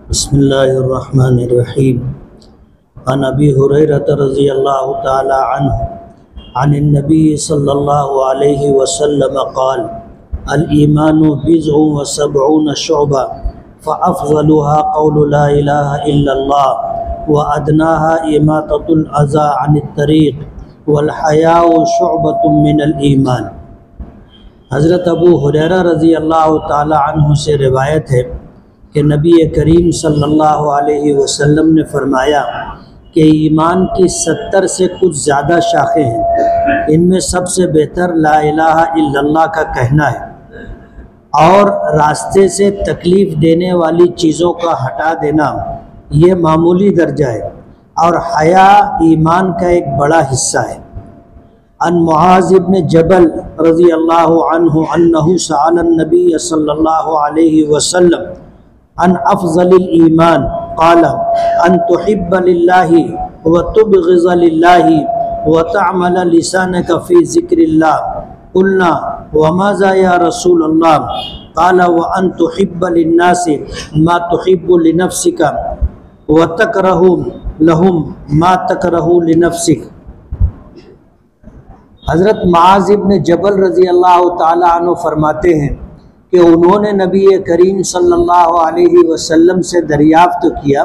बिस्मिल्लाहिर्रहमानिर्रहीम। अन अबी हुरैरह रज़ियल्लाहु तआला अन्हु अन नबी सल्लल्लाहु अलैहि वसल्लम क़ाल अल ईमानु बिज़्उ व सबऊन शुअबा फ़अफ़ज़लुहा क़ौलु ला इलाहा इल्लल्लाह व अदनाहा इमाततुल अज़ा अनित तरीक़ वल हयाउ शुअबतुम मिनल ईमान। हज़रत अबू हुरैरा रज़ियल्लाहु तआला अन्हु से रिवायत है कि नबी करीम सल्लल्लाहु अलैहि वसल्लम ने फरमाया कि ईमान की 70 से कुछ ज़्यादा शाखें हैं। इनमें सबसे बेहतर ला इलाहा इल्लल्लाह का कहना है और रास्ते से तकलीफ़ देने वाली चीज़ों का हटा देना ये मामूली दर्जा है और हया ईमान का एक बड़ा हिस्सा है। अन मुआज़ इब्न जबल रज़ी अल्लाहु अन्हु अन्नहु सअल नबी सल्लल्लाहु अलैहि वसल्लम अन अफ़ज़लिल ईमान क़ाल अन तुहिब्ब लिल्लाहि व तुबग़िज़ लिल्लाहि व तअमल लिसानक फ़ी ज़िक्रिल्लाह। क़ुलना व माज़ा या रसूल अल्लाह क़ाल व अन तुहिब्ब लिन्नासि मा तुहिब्बु लिनफ़्सिका व तकरहु लहुम मा तकरहु लिनफ़्सिक। हज़रत मुआज़ इब्न जबल रज़ी अल्लाह ताला अन्हु फरमाते हैं कि उन्होंने नबी करीम सल्लल्लाहु अलैहि वसल्लम से दरियाफ़्त किया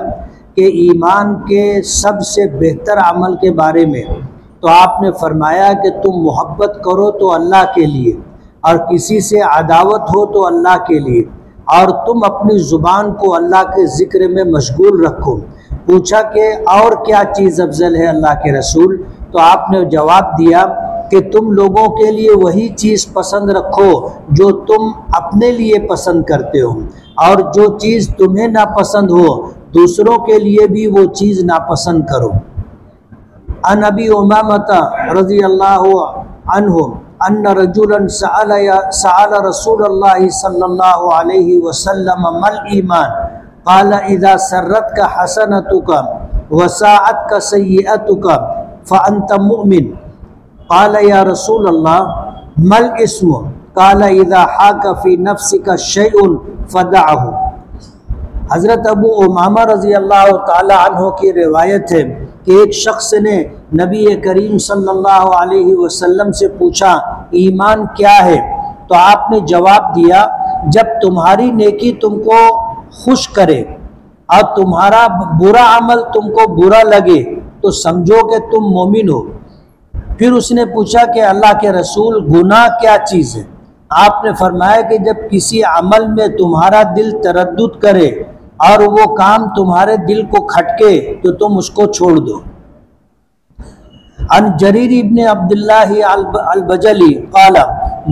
कि ईमान के सबसे बेहतर अमल के बारे में, तो आपने फरमाया कि तुम मोहब्बत करो तो अल्लाह के लिए और किसी से अदावत हो तो अल्लाह के लिए और तुम अपनी ज़ुबान को अल्लाह के ज़िक्र में मशगूल रखो। पूछा कि और क्या चीज़ अफजल है अल्लाह के रसूल? तो आपने जवाब दिया कि तुम लोगों के लिए वही चीज़ पसंद रखो जो तुम अपने लिए पसंद करते हो और जो चीज़ तुम्हें नापसंद हो दूसरों के लिए भी वो चीज़ नापसंद करो। अन अबी उमामता रज़ी अल्लाहु अन्हु अन्न रजुलन सअल रसूलल्लाह सल्लल्लाहु अलैहि वसल्लम मल ईमान क़ाल इज़ा सर्रतका हसनतुका व साअतका सय्यअतुका फ़अन्त मुमिन। क़ाल या रसूल अल्लाह मल इस्म क़ाल इज़ा हाक फ़ी नफ्सिका शैउन फ़दअहु। हज़रत अबू उमामा रज़ी अल्लाह ताला अन्हु की रिवायत है कि एक शख्स ने नबी करीम सल्लल्लाहु अलैहि वसल्लम से पूछा ईमान क्या है? तो आपने जवाब दिया जब तुम्हारी नेकी तुमको खुश करे और तुम्हारा बुरा अमल तुमको बुरा लगे तो समझो कि तुम मोमिन हो। फिर उसने पूछा कि अल्लाह के रसूल गुनाह क्या चीज़ है? आपने फरमाया कि जब किसी अमल में तुम्हारा दिल तरद्दुद करे और वो काम तुम्हारे दिल को खटके तो तुम उसको छोड़ दो। अन जरीर इब्न अब्दुल्लाह अल-बजली क़ाल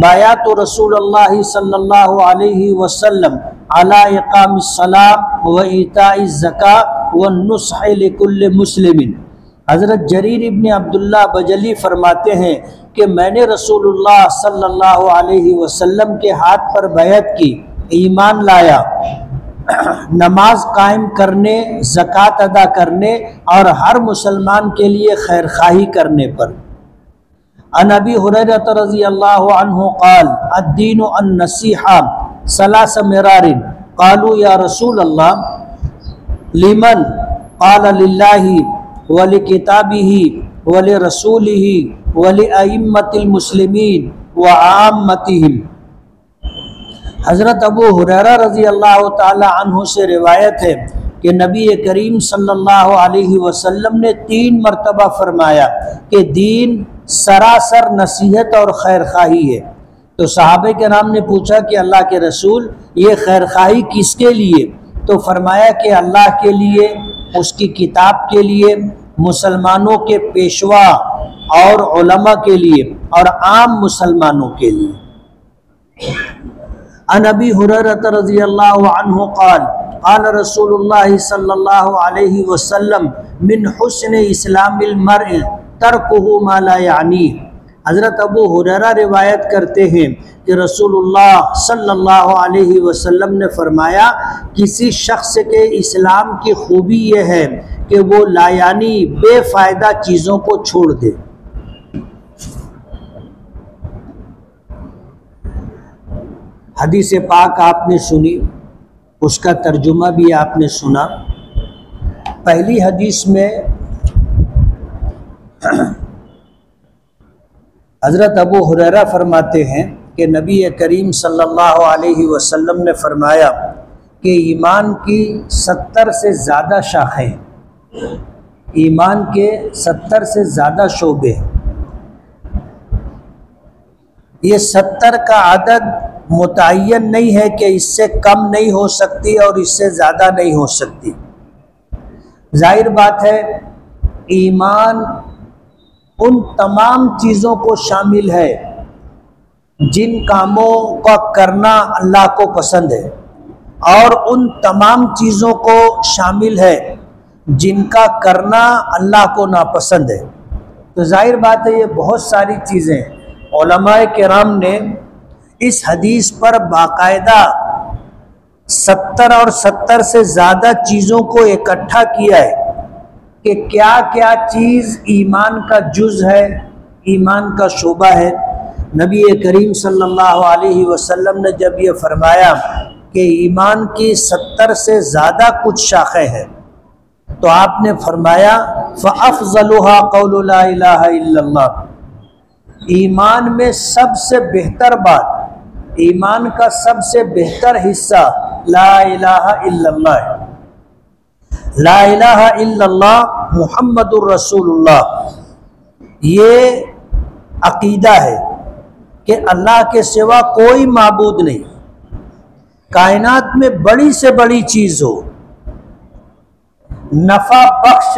बायअतु रसूलुल्लाह सल्लल्लाहु अलैहि वसल्लम अला इक़ामिस सलात व ईताइज़ ज़कात व नुस्ह लिकुल्लि मुस्लिमिन। हज़रत जरीर इब्न अब्दुल्ला बजली फरमाते हैं कि मैंने रसूलुल्लाह सल्लल्लाहु अलैहि वसल्लम के हाथ पर बैअत की, ईमान लाया, नमाज कायम करने, ज़कात अदा करने और हर मुसलमान के लिए खैर खाही करने पर। अन अबी हुरैरह रज़ियल्लाहु अन्हु क़ाल अद्दीनु अन-नसीहा सलास मिरारिन क़ालू या रसूल अल्लाह लिमन क़ाल लिल्लाहि वली किताबिही वली रसूलिही वली अइम्मतिल मुस्लिमीन व आम्मतिहिम। हज़रत अबू हुरैरा रज़ी अल्लाह ताला अन्हु से रिवायत है कि नबी करीम सल्लल्लाहु अलैहि वसल्लम ने 3 मरतबा फरमाया कि दीन सरासर नसीहत और खैर खाही है। तो सहाबे के नाम ने पूछा कि अल्लाह के रसूल ये खैर खाही किसके लिए? तो फरमाया कि अल्लाह के लिए, उसकी किताब के लिए, मुसलमानों के पेशवा और उलमा के लिए और आम मुसलमानों के लिए। अन अबी हुरैरह रज़ियल्लाहु अन्हु क़ाल क़ाल रसूलुल्लाह सल्लल्लाहु अलैहि वसल्लम मिन हुस्न इस्लामिल मर्इ तर्कुहु मा ला यानी। हज़रत अबू हुरैरा रिवायत करते हैं कि रसूलुल्लाह सल्लल्लाहु अलैहि वसल्लम ने फरमाया किसी शख्स के इस्लाम की खूबी यह है कि वो लायानी बेफ़ायदा चीज़ों को छोड़ दे। हदीस पाक आपने सुनी उसका तर्जुमा भी आपने सुना। पहली हदीस में हज़रत अबू हुरैरा फरमाते हैं कि नबी करीम सल्लल्लाहु अलैहि वसल्लम ने फरमाया कि ईमान की 70 से ज़्यादा शाखें, ईमान के 70 से ज़्यादा शोबे। ये 70 का आदद मुतय्यन नहीं है कि इससे कम नहीं हो सकती और इससे ज़्यादा नहीं हो सकती। जाहिर बात है, ईमान उन तमाम चीज़ों को शामिल है जिन कामों का करना अल्लाह को पसंद है, और उन तमाम चीज़ों को शामिल है जिनका करना अल्लाह को नापसंद है। तो जाहिर बात है, ये बहुत सारी चीज़ें उलमाए किराम ने इस हदीस पर बाकायदा 70 और 70 से ज़्यादा चीज़ों को इकट्ठा किया है कि क्या क्या चीज़ ईमान का जुज़ है, ईमान का शोबा है। नबी करीम सल्लल्लाहु अलैहि वसल्लम ने जब ये फरमाया कि ईमान की 70 से ज़्यादा कुछ शाखें हैं, तो आपने फरमाया फ़अफ़ज़लुहा क़ौलु ला इलाहा इल्लल्लाह। ईमान में सबसे बेहतर बात, ईमान का सबसे बेहतर हिस्सा ला इलाहा इल्लल्लाह है। ला इलाहा इल्लल्लाह मुहम्मदुर रसूलुल्लाह, ये अकीदा है कि अल्लाह के सिवा कोई माबूद नहीं। कायनात में बड़ी से बड़ी चीज़ हो, नफ़ा बख्श,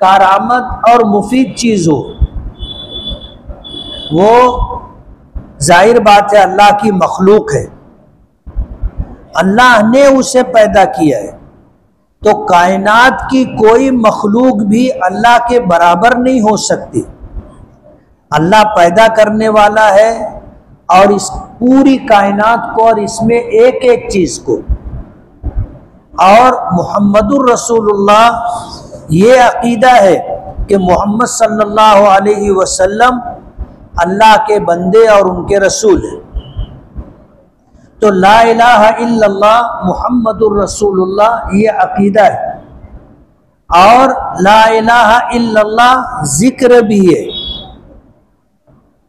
कारामद और मुफीद चीज़ हो, वो जाहिर बात है अल्लाह की मखलूक है, अल्लाह ने उसे पैदा किया है। तो कायनात की कोई मखलूक भी अल्लाह के बराबर नहीं हो सकती। अल्लाह पैदा करने वाला है और इस पूरी कायनात को और इसमें एक एक चीज़ को, और मुहम्मदुर रसूलुल्लाह ये अकीदा है कि मोहम्मद सल्लल्लाहु अलैहि वसल्लम अल्लाह के बंदे और उनके रसूल हैं। तो ला इलाहा इल्लल्लाह मुहम्मदुर रसूलुल्लाह ये अकीदा है, और ला इलाहा इल्लल्लाह जिक्र भी है।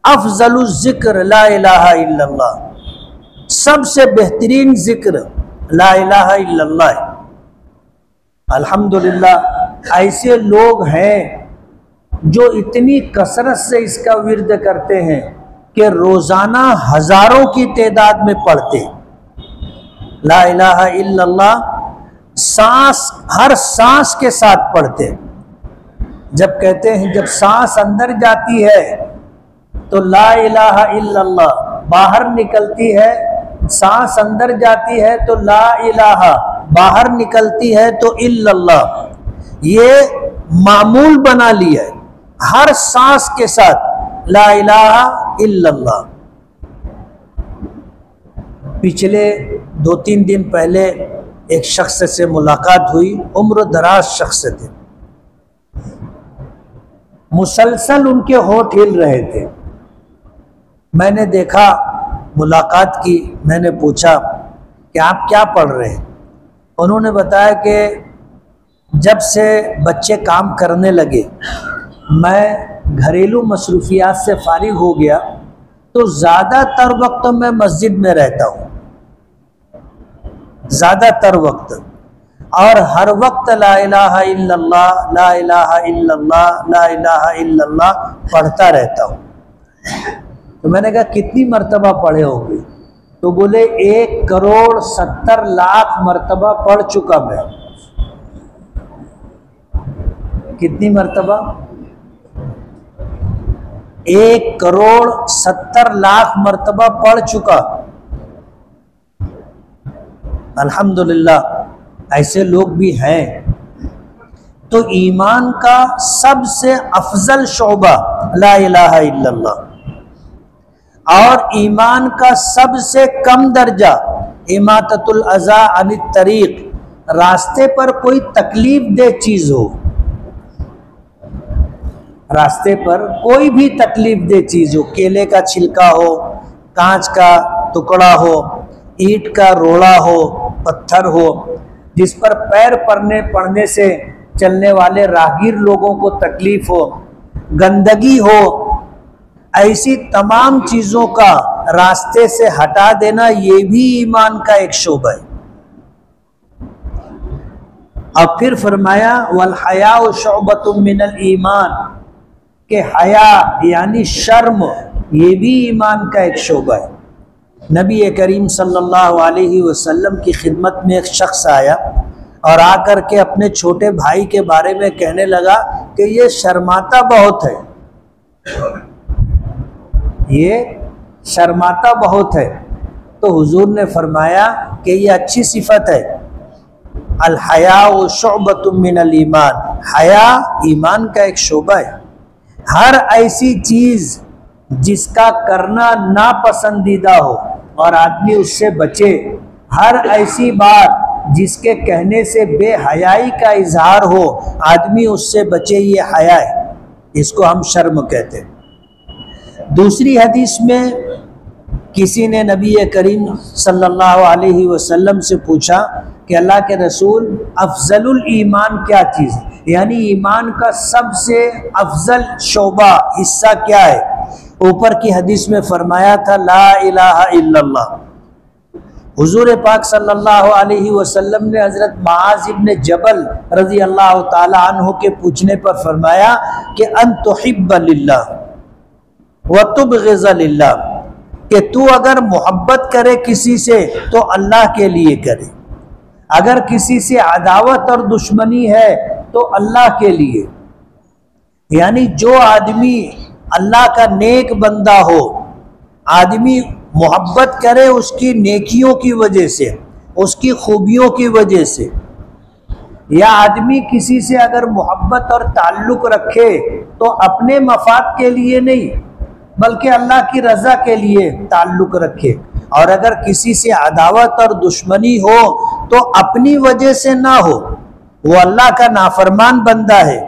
अफजलु जिक्र ला इलाहा इल्लल्लाह, सबसे बेहतरीन जिक्र ला इलाहा इल्लल्लाह है। अल्हम्दुलिल्लाह, ऐसे लोग हैं जो इतनी कसरत से इसका विर्द करते हैं कि रोज़ाना हज़ारों की तादाद में पढ़ते ला इलाहा इल्लल्लाह, सांस हर सांस के साथ पढ़ते। जब कहते हैं, जब सांस अंदर जाती है तो ला इलाहा इल्लल्लाह, बाहर निकलती है सांस अंदर जाती है तो ला इलाहा, बाहर निकलती है तो इल्लल्लाह। ये मामूल बना लिया है, हर सांस के साथ ला इलाहा इल्लल्लाह। पिछले 2-3 दिन पहले एक शख्स से मुलाकात हुई, उम्र दराज शख्स थे, मुसलसल उनके होंठ हिल रहे थे। मैंने देखा, मुलाकात की, मैंने पूछा कि आप क्या पढ़ रहे हैं। उन्होंने बताया कि जब से बच्चे काम करने लगे, मैं घरेलू मसरूफियात से फारिग हो गया, तो ज़्यादातर वक्त मैं मस्जिद में रहता हूँ, ज़्यादातर वक्त, और हर वक्त ला इलाहा इल्लल्लाह, ला इलाहा इल्लल्लाह, ला इलाहा इल्लल्लाह पढ़ता रहता हूँ। तो मैंने कहा कितनी मर्तबा पढ़े होंगे? तो बोले 1,70,00,000 मर्तबा पढ़ चुका मैं। कितनी मर्तबा? 1,70,00,000 मर्तबा पढ़ चुका। अल्हम्दुलिल्लाह, ऐसे लोग भी हैं। तो ईमान का सबसे अफजल शोबा ला इलाहा इल्लल्लाह, और ईमान का सबसे कम दर्जा इमाततुल अज़ा अनित तरीक़, रास्ते पर कोई तकलीफ दे चीज़ हो, रास्ते पर कोई भी तकलीफ दे चीज़ हो, केले का छिलका हो, कांच का टुकड़ा हो, ईंट का रोड़ा हो, पत्थर हो, जिस पर पैर पड़ने से चलने वाले राहगीर लोगों को तकलीफ हो, गंदगी हो, ऐसी तमाम चीज़ों का रास्ते से हटा देना ये भी ईमान का एक शोबा है। और फिर फरमाया वल हया शुअबतुम मिनल ईमान, के हया यानी शर्म ये भी ईमान का एक शोबा है। नबी करीम सल्लल्लाहु अलैहि वसल्लम की खिदमत में एक शख्स आया और आकर के अपने छोटे भाई के बारे में कहने लगा कि ये शर्माता बहुत है, ये शर्माता बहुत है। तो हुजूर ने फरमाया कि ये अच्छी सिफत है। अल हया शुअबतुम मिनल ईमान, हया ईमान का एक शोबा है। हर ऐसी चीज़ जिसका करना नापसंदीदा हो और आदमी उससे बचे, हर ऐसी बात जिसके कहने से बेहयाई का इजहार हो, आदमी उससे बचे, ये हया है, इसको हम शर्म कहते हैं। दूसरी हदीस में किसी ने नबी करीम सल्लल्लाहु अलैहि वसल्लम से पूछा कि अल्लाह के रसूल अफजलुल ईमान क्या चीज़ है, यानी ईमान का सबसे अफजल शोबा हिस्सा क्या है। ऊपर की हदीस में फरमाया था ला इलाहा इल्लल्लाह। हुजूर पाक सल्लल्लाहु अलैहि वसल्लम ने हज़रत मुआज़ इब्न जबल रज़ी अल्लाह ताला अन्हु के पूछने पर फरमाया कि अन तुहिब्ब लिल्लाह व तुबग़िज़ लिल्लाह, कि तू अगर मोहब्बत करे किसी से तो अल्लाह के लिए करे, अगर किसी से अदावत और दुश्मनी है तो अल्लाह के लिए। यानी जो आदमी अल्लाह का नेक बंदा हो, आदमी मोहब्बत करे उसकी नेकियों की वजह से, उसकी खूबियों की वजह से, या आदमी किसी से अगर मोहब्बत और ताल्लुक़ रखे तो अपने मफाद के लिए नहीं बल्कि अल्लाह की रज़ा के लिए ताल्लुक़ रखे, और अगर किसी से अदावत और दुश्मनी हो तो अपनी वजह से ना हो, वो अल्लाह का नाफरमान बंदा है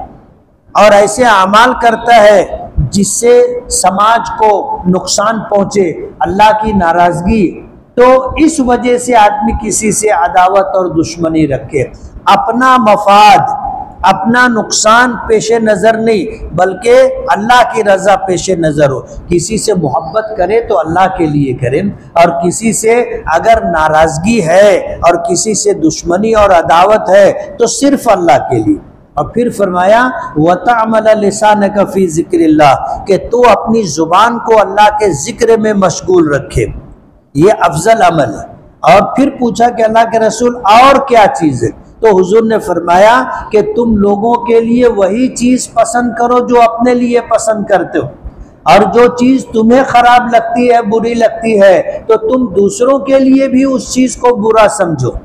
और ऐसे अमाल करता है जिससे समाज को नुकसान पहुँचे, अल्लाह की नाराज़गी, तो इस वजह से आदमी किसी से अदावत और दुश्मनी रखे, अपना मफाद, अपना नुकसान पेशे नज़र नहीं बल्कि अल्लाह की रज़ा पेशे नज़र हो। किसी से मोहब्बत करे तो अल्लाह के लिए करें, और किसी से अगर नाराज़गी है और किसी से दुश्मनी और अदावत है तो सिर्फ अल्लाह के लिए। और फिर फरमाया वतअमल लिसानक फी ज़िक्रिल्लाह, कि तू अपनी ज़ुबान को अल्लाह के ज़िक्र में मशगूल रखे, ये अफजल अमल है। और फिर पूछा कि अल्लाह के रसूल और क्या चीज़ है, तो हुजूर ने फरमाया कि तुम लोगों के लिए वही चीज़ पसंद करो जो अपने लिए पसंद करते हो, और जो चीज़ तुम्हें ख़राब लगती है, बुरी लगती है, तो तुम दूसरों के लिए भी उस चीज़ को बुरा समझो।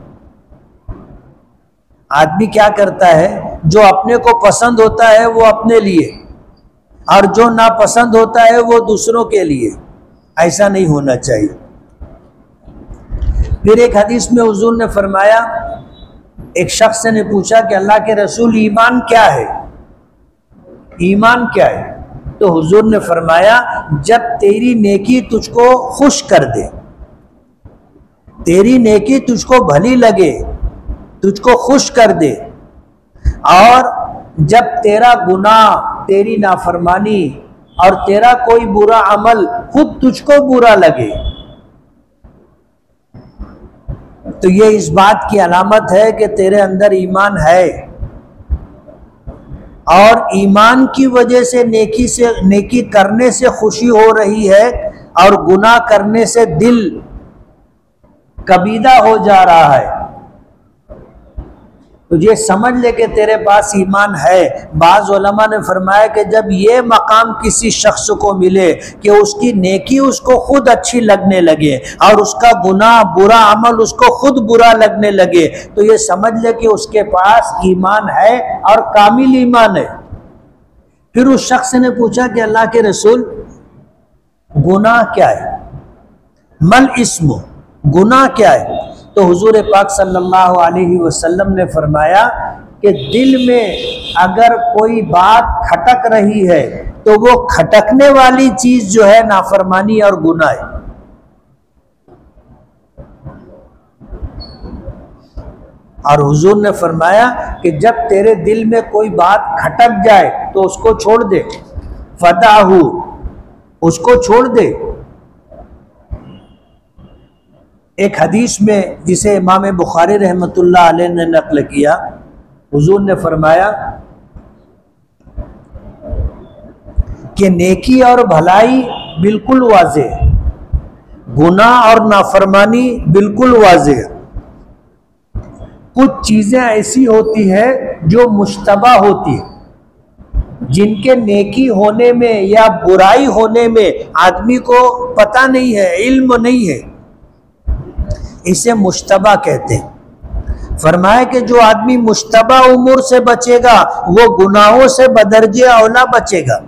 आदमी क्या करता है, जो अपने को पसंद होता है वो अपने लिए, और जो नापसंद होता है वो दूसरों के लिए। ऐसा नहीं होना चाहिए। फिर एक हदीस में हुजूर ने फरमाया, एक शख्स ने पूछा कि अल्लाह के रसूल ईमान क्या है, ईमान क्या है? तो हुजूर ने फरमाया जब तेरी नेकी तुझको खुश कर दे, तेरी नेकी तुझको भली लगे, तुझको खुश कर दे, और जब तेरा गुनाह, तेरी नाफरमानी और तेरा कोई बुरा अमल खुद तुझको बुरा लगे, तो ये इस बात की अलामत है कि तेरे अंदर ईमान है। और ईमान की वजह से नेकी करने से खुशी हो रही है और गुनाह करने से दिल कबीदा हो जा रहा है, तो ये समझ ले कि तेरे पास ईमान है। बाज़ उलमा ने फरमाया कि जब ये मकाम किसी शख्स को मिले कि उसकी नेकी उसको खुद अच्छी लगने लगे और उसका गुनाह, बुरा अमल उसको खुद बुरा लगने लगे, तो ये समझ ले कि उसके पास ईमान है और कामिल ईमान है। फिर उस शख्स ने पूछा कि अल्लाह के रसूल गुनाह क्या है, मल इस्म, गुनाह क्या है? तो हुजूर पाक सल्लल्लाहु अलैहि वसल्लम ने फरमाया कि दिल में अगर कोई बात खटक रही है तो वो खटकने वाली चीज जो है नाफरमानी और गुनाह है। और हुजूर ने फरमाया कि जब तेरे दिल में कोई बात खटक जाए तो उसको छोड़ दे, फदाहू, उसको छोड़ दे। एक हदीस में जिसे इमाम बुखारी रहमतुल्लाह अलैह ने नक़ल किया, हुजूर ने फरमाया कि नेकी और भलाई बिल्कुल वाज़ेह, गुनाह और नाफरमानी बिल्कुल वाज़ेह। कुछ चीज़ें ऐसी होती है जो मुश्तबा होती है, जिनके नेकी होने में या बुराई होने में आदमी को पता नहीं है, इल्म नहीं है, इसे मुश्तबा कहते हैं। फरमाया कि जो आदमी मुश्तबा उमूर से बचेगा वो गुनाहों से बदरजे औला बचेगा।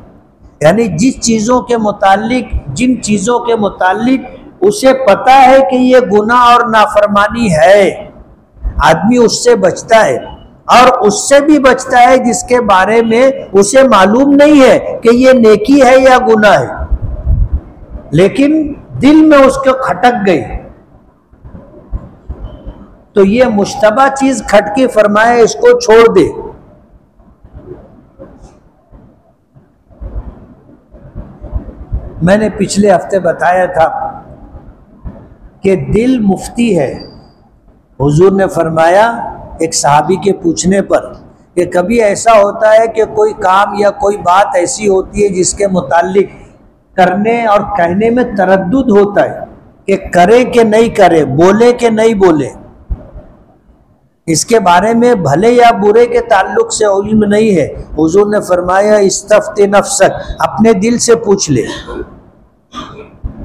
यानी जिस चीज़ों के मुतालिक, जिन चीज़ों के मुतालिक उसे पता है कि ये गुनाह और नाफरमानी है, आदमी उससे बचता है। और उससे भी बचता है जिसके बारे में उसे मालूम नहीं है कि ये नेकी है या गुनाह है, लेकिन दिल में उसको खटक गई, तो ये मुश्तबा चीज खटकी, फरमाया इसको छोड़ दे। मैंने पिछले हफ्ते बताया था कि दिल मुफ्ती है। हुजूर ने फरमाया एक सहाबी के पूछने पर कि कभी ऐसा होता है कि कोई काम या कोई बात ऐसी होती है जिसके मुताल्लिक करने और कहने में तरद्दुद होता है कि करे कि नहीं करे, बोले कि नहीं बोले, इसके बारे में भले या बुरे के ताल्लुक से इल्म नहीं है। हुजूर ने फरमाया इस्तफ्ति नफ्सक, अपने दिल से पूछ ले,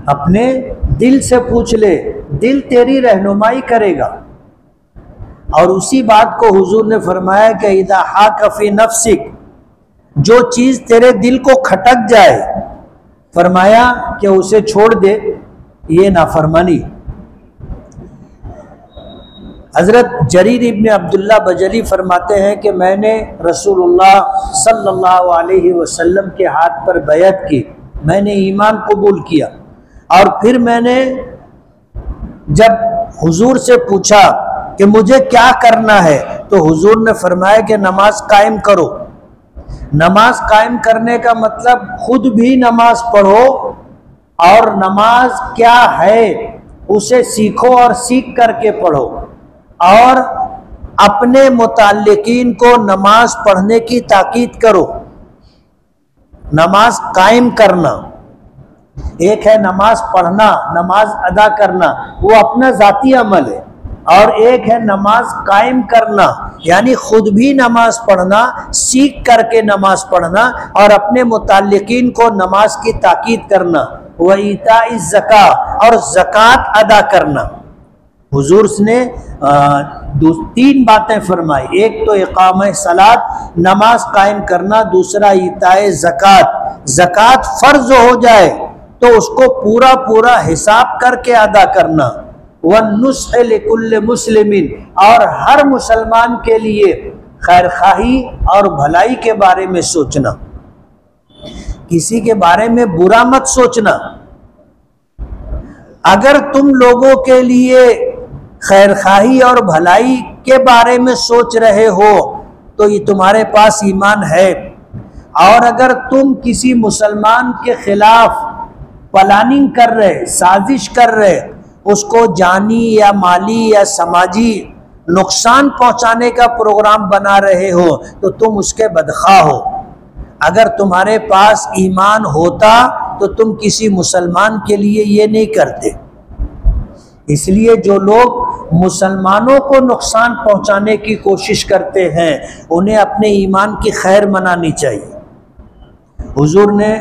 अपने दिल से पूछ ले, दिल तेरी रहनुमाई करेगा। और उसी बात को हुजूर ने फरमाया कि इदा हाक फी नफ्सिक, जो चीज़ तेरे दिल को खटक जाए, फरमाया कि उसे छोड़ दे, ये नाफरमानी। हज़रत जरीर इब्न अब्दुल्ला बजली फरमाते हैं कि मैंने रसूलुल्लाह सल्लल्लाहु अलैहि वसल्लम के हाथ पर बैअत की, मैंने ईमान कबूल किया, और फिर मैंने जब हुजूर से पूछा कि मुझे क्या करना है, तो हुजूर ने फरमाया कि नमाज कायम करो। नमाज कायम करने का मतलब खुद भी नमाज पढ़ो और नमाज क्या है उसे सीखो और सीख करके पढ़ो, और अपने मुताल्लिकीन को नमाज पढ़ने की ताकीद करो। नमाज कायम करना एक है, नमाज पढ़ना, नमाज अदा करना वो अपना ज़ाती अमल है, और एक है नमाज कायम करना, यानी खुद भी नमाज पढ़ना, सीख करके नमाज पढ़ना और अपने मुताल्लिकीन को नमाज की ताकीद करना। व ईताई ज़का, और ज़कात अदा करना। हुजूर ने तीन बातें फरमाई, एक तो इकाम सलात, नमाज कायम करना, दूसरा ईताए ज़कात, ज़कात फ़र्ज हो जाए तो उसको पूरा पूरा हिसाब करके अदा करना। वन्नुस्ह लिकुल्लि मुस्लिमिन, और हर मुसलमान के लिए खैरखाही और भलाई के बारे में सोचना, किसी के बारे में बुरा मत सोचना। अगर तुम लोगों के लिए खैरखाही और भलाई के बारे में सोच रहे हो तो ये तुम्हारे पास ईमान है, और अगर तुम किसी मुसलमान के खिलाफ प्लानिंग कर रहे, साजिश कर रहे, उसको जानी या माली या समाजी नुकसान पहुंचाने का प्रोग्राम बना रहे हो, तो तुम उसके बदखा हो। अगर तुम्हारे पास ईमान होता तो तुम किसी मुसलमान के लिए ये नहीं करते। इसलिए जो लोग मुसलमानों को नुकसान पहुंचाने की कोशिश करते हैं उन्हें अपने ईमान की खैर मनानी चाहिए। हुजूर ने,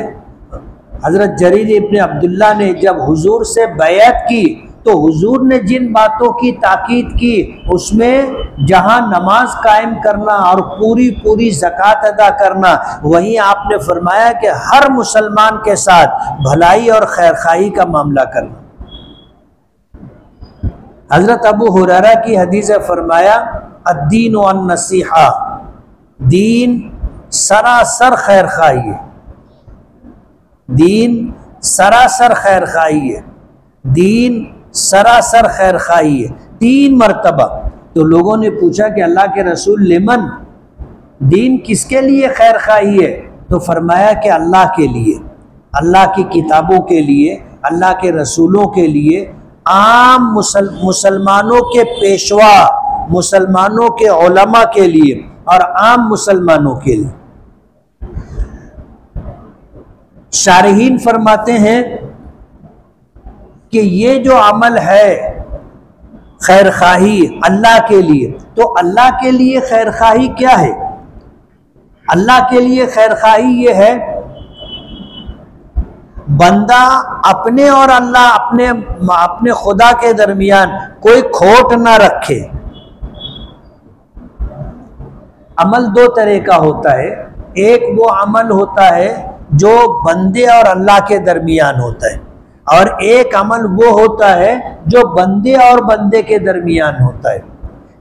हज़रत जरीर इब्न अब्दुल्ला ने जब हुजूर से बैअत की तो हुजूर ने जिन बातों की ताकीद की उसमें जहां नमाज कायम करना और पूरी पूरी ज़कात अदा करना, वहीं आपने फरमाया कि हर मुसलमान के साथ भलाई और खैरखाई का मामला करना। हज़रत अबू हुरैरा की हदीस है, फरमाया अद्दीन वन नसीहा, दीन सरासर खैरखाई है, दीन सरासर खैरखाई है, दीन सरासर खैरखाई है। 3 मरतबा तो लोगों ने पूछा कि अल्लाह के रसूल लेमन, दीन किसके लिए खैर खाही है? तो फरमाया कि अल्लाह के लिए, अल्लाह की किताबों के लिए, अल्लाह के रसूलों के लिए, आम मुसलमानों के पेशवा, मुसलमानों के उलमा के लिए और आम मुसलमानों के लिए। शारहीन फरमाते हैं कि ये जो अमल है खैर खाही अल्लाह के लिए, तो अल्लाह के लिए खैर खाही क्या है? अल्लाह के लिए खैर खाही ये है बंदा अपने और अल्लाह अपने खुदा के दरमियान कोई खोट ना रखे। अमल दो तरह का होता है, एक वो अमल होता है जो बंदे और अल्लाह के दरमियान होता है, और एक अमल वो होता है जो बंदे और बंदे के दरमियान होता है।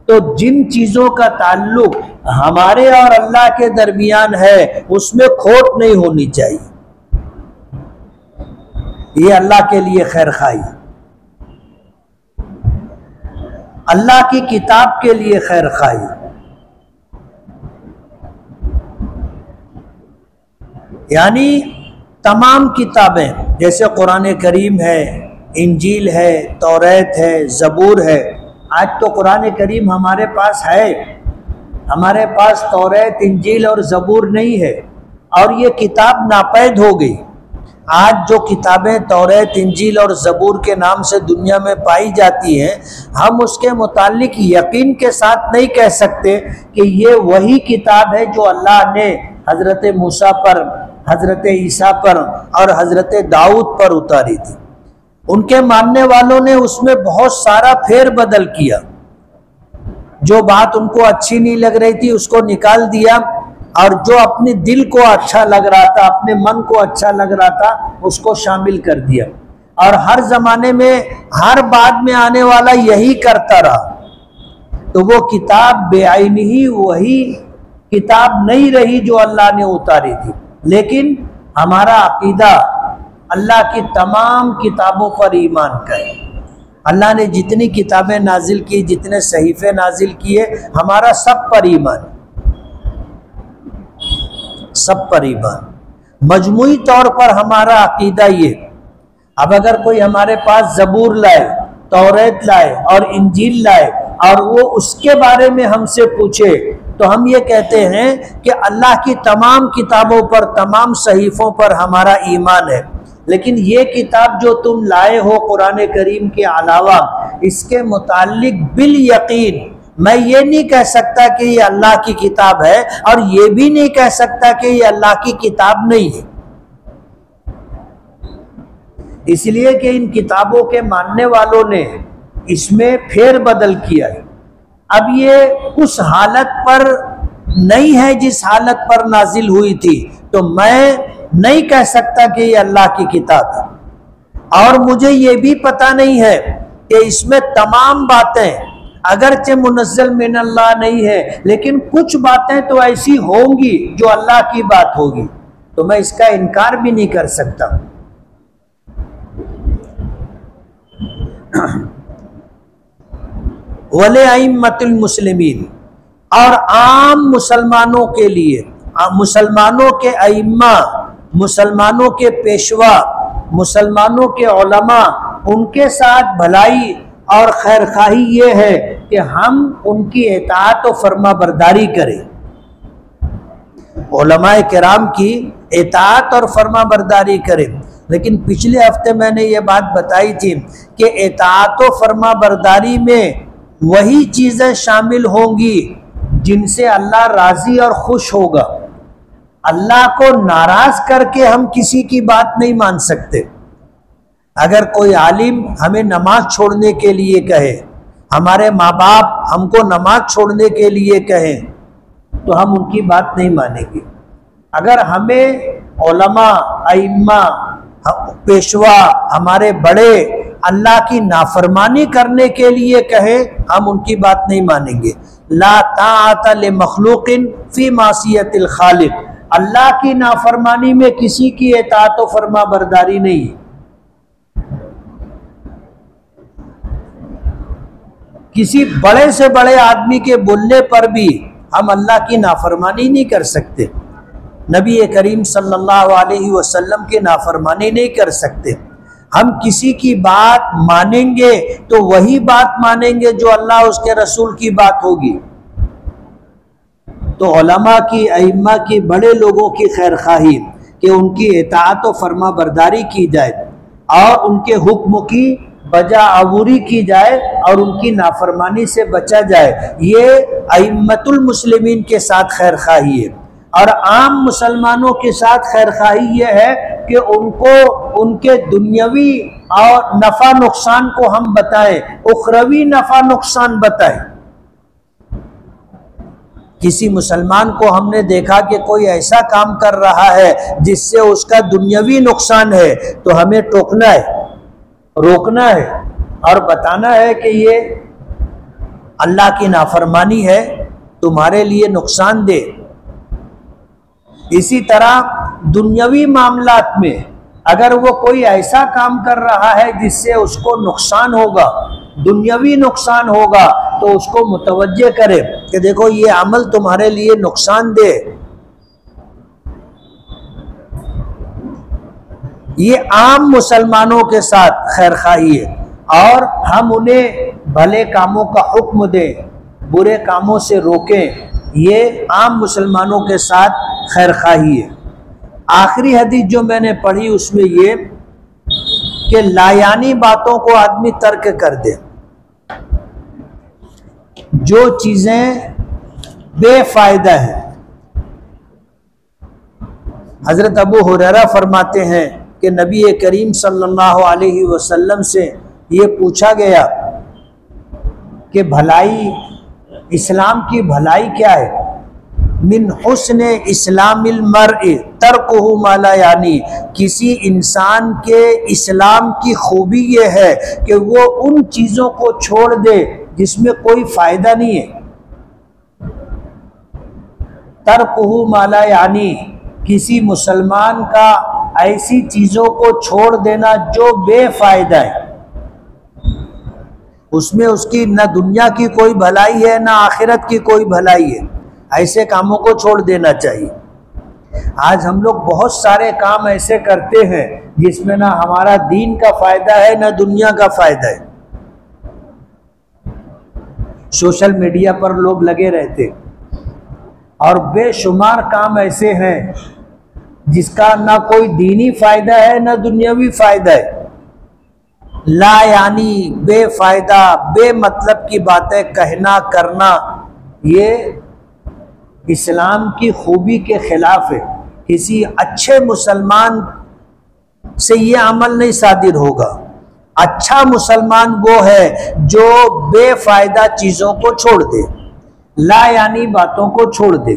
तो जिन चीज़ों का ताल्लुक हमारे और अल्लाह के दरमियान है उसमें खोट नहीं होनी चाहिए, ये अल्लाह के लिए खैर खाई। अल्लाह की किताब के लिए खैर खाई, यानी तमाम किताबें, जैसे कुरान करीम है, इंजील है, तौरात है, ज़बूर है। आज तो कुरान करीम हमारे पास है, हमारे पास तौरात, इंजील और ज़बूर नहीं है, और ये किताब नापैद हो गई। आज जो किताबें तौरात, इंजील और ज़बूर के नाम से दुनिया में पाई जाती हैं, हम उसके मुतालिक यकीन के साथ नहीं कह सकते कि ये वही किताब है जो अल्लाह ने हज़रत मूसा पर, हज़रत ईसा पर और हज़रत दाऊद पर उतारी थी। उनके मानने वालों ने उसमें बहुत सारा फेर बदल किया, जो बात उनको अच्छी नहीं लग रही थी उसको निकाल दिया, और जो अपने दिल को अच्छा लग रहा था, अपने मन को अच्छा लग रहा था, उसको शामिल कर दिया। और हर जमाने में हर बाद में आने वाला यही करता रहा। तो वो किताब बेआईनी ही वही किताब नहीं रही जो अल्लाह ने उतारी थी। लेकिन हमारा अकीदा अल्लाह की तमाम किताबों पर ईमान का है। अल्लाह ने जितनी किताबें नाजिल की, जितने सहीफे नाजिल किए, हमारा सब पर ईमान, सब पर ईमान। मजमूई तौर पर हमारा अकीदा ये, अब अगर कोई हमारे पास ज़बूर लाए, तौरात लाए और इंजील लाए और वो उसके बारे में हमसे पूछे, तो हम ये कहते हैं कि अल्लाह की तमाम किताबों पर, तमाम सहीफों पर हमारा ईमान है। लेकिन ये किताब जो तुम लाए हो कुरान करीम के अलावा, इसके मुतालिक बिल यकीन मैं ये नहीं कह सकता कि ये अल्लाह की किताब है, और ये भी नहीं कह सकता कि ये अल्लाह की किताब नहीं है। इसलिए कि इन किताबों के मानने वालों ने इसमें फेर बदल किया है। अब ये उस हालत पर नहीं है जिस हालत पर नाजिल हुई थी, तो मैं नहीं कह सकता कि ये अल्लाह की किताब है। और मुझे ये भी पता नहीं है कि इसमें तमाम बातें अगरचे मुनज़्ज़ल मिन अल्लाह नहीं है, लेकिन कुछ बातें तो ऐसी होंगी जो अल्लाह की बात होगी, तो मैं इसका इनकार भी नहीं कर सकता। वले अइम्मतुल मुस्लिमीन, और आम मुसलमानों के लिए, मुसलमानों के अइम्मा, मुसलमानों के पेशवा, मुसलमानों के उलमा, उनके साथ भलाई और खैर खाही ये है कि हम उनकी इताअत और फर्मा बरदारी करें। उलमाए किराम की इताअत और फर्मा बरदारी करें। लेकिन पिछले हफ्ते मैंने ये बात बताई थी कि इताअत और फर्मा बरदारी में वही चीज़ें शामिल होंगी जिनसे अल्लाह राज़ी और खुश होगा। अल्लाह को नाराज़ करके हम किसी की बात नहीं मान सकते। अगर कोई आलिम हमें नमाज छोड़ने के लिए कहे, हमारे माँ बाप हमको नमाज छोड़ने के लिए कहें, तो हम उनकी बात नहीं मानेंगे। अगर हमें उलमा, अइम्मा, पेशवा, हमारे बड़े अल्लाह की नाफरमानी करने के लिए कहे, हम उनकी बात नहीं मानेंगे। ला ताअता लि मखलूकिन फी मासियतिल खालिक, अल्लाह की नाफरमानी में किसी की इताअत व फर्मा बरदारी नहीं। किसी बड़े से बड़े आदमी के बोलने पर भी हम अल्लाह की नाफरमानी नहीं कर सकते, नबी करीम सल्लल्लाहु अलैहि वसल्लम की नाफरमानी नहीं कर सकते। हम किसी की बात मानेंगे तो वही बात मानेंगे जो अल्लाह उसके रसूल की बात होगी। तो उलमा की, अइम्मा की, बड़े लोगों की खैरखाही कि उनकी इताअत व फरमा बरदारी की जाए और उनके हुक्म की बजा अबूरी की जाए और उनकी नाफरमानी से बचा जाए, ये अइम्मतुल मुस्लिमीन के साथ खैरखाही है। और आम मुसलमानों के साथ खैरखाही ये है कि उनको उनके दुनियावी और नफ़ा नुकसान को हम बताएं, उखरवी नफ़ा नुकसान बताएं। किसी मुसलमान को हमने देखा कि कोई ऐसा काम कर रहा है जिससे उसका दुनियावी नुकसान है, तो हमें टोकना है, रोकना है और बताना है कि ये अल्लाह की नाफरमानी है, तुम्हारे लिए नुकसानदेह। इसी तरह दुनियावी मामलात में अगर वो कोई ऐसा काम कर रहा है जिससे उसको नुकसान होगा, दुनियावी नुकसान होगा, तो उसको मुतवज्जे करे कि देखो ये अमल तुम्हारे लिए नुकसानदेह। ये आम मुसलमानों के साथ खैरखाही है और हम उन्हें भले कामों का हुक्म दें, बुरे कामों से रोकें, ये आम मुसलमानों के साथ खैरखाही है। आखिरी हदीस जो मैंने पढ़ी उसमें ये कि लायानी बातों को आदमी तर्क कर दे, जो चीजें बेफायदा है। हजरत अबू हुरैरा फरमाते हैं कि नबी करीम सल्लल्लाहु अलैहि वसल्लम से ये पूछा गया कि भलाई, इस्लाम की भलाई क्या है? मिन हुस्ने इस्लामिल मर्इ तर्कुहु मा ला यानी, किसी इंसान के इस्लाम की खूबी ये है कि वो उन चीज़ों को छोड़ दे जिसमें कोई फ़ायदा नहीं है। तर्कुहु मा ला यानी, किसी मुसलमान का ऐसी चीज़ों को छोड़ देना जो बेफ़ायदा है, उसमें उसकी न दुनिया की कोई भलाई है न आखिरत की कोई भलाई है, ऐसे कामों को छोड़ देना चाहिए। आज हम लोग बहुत सारे काम ऐसे करते हैं जिसमें ना हमारा दीन का फायदा है न दुनिया का फायदा है। सोशल मीडिया पर लोग लगे रहते और बेशुमार काम ऐसे हैं जिसका ना कोई दीनी फायदा है न दुनियावी फायदा है। ला यानी बेफायदा, बेमतलब की बातें कहना करना, ये इस्लाम की खूबी के खिलाफ है। किसी अच्छे मुसलमान से ये अमल नहीं सादिर होगा। अच्छा मुसलमान वो है जो बेफायदा चीज़ों को छोड़ दे, ला यानी बातों को छोड़ दे।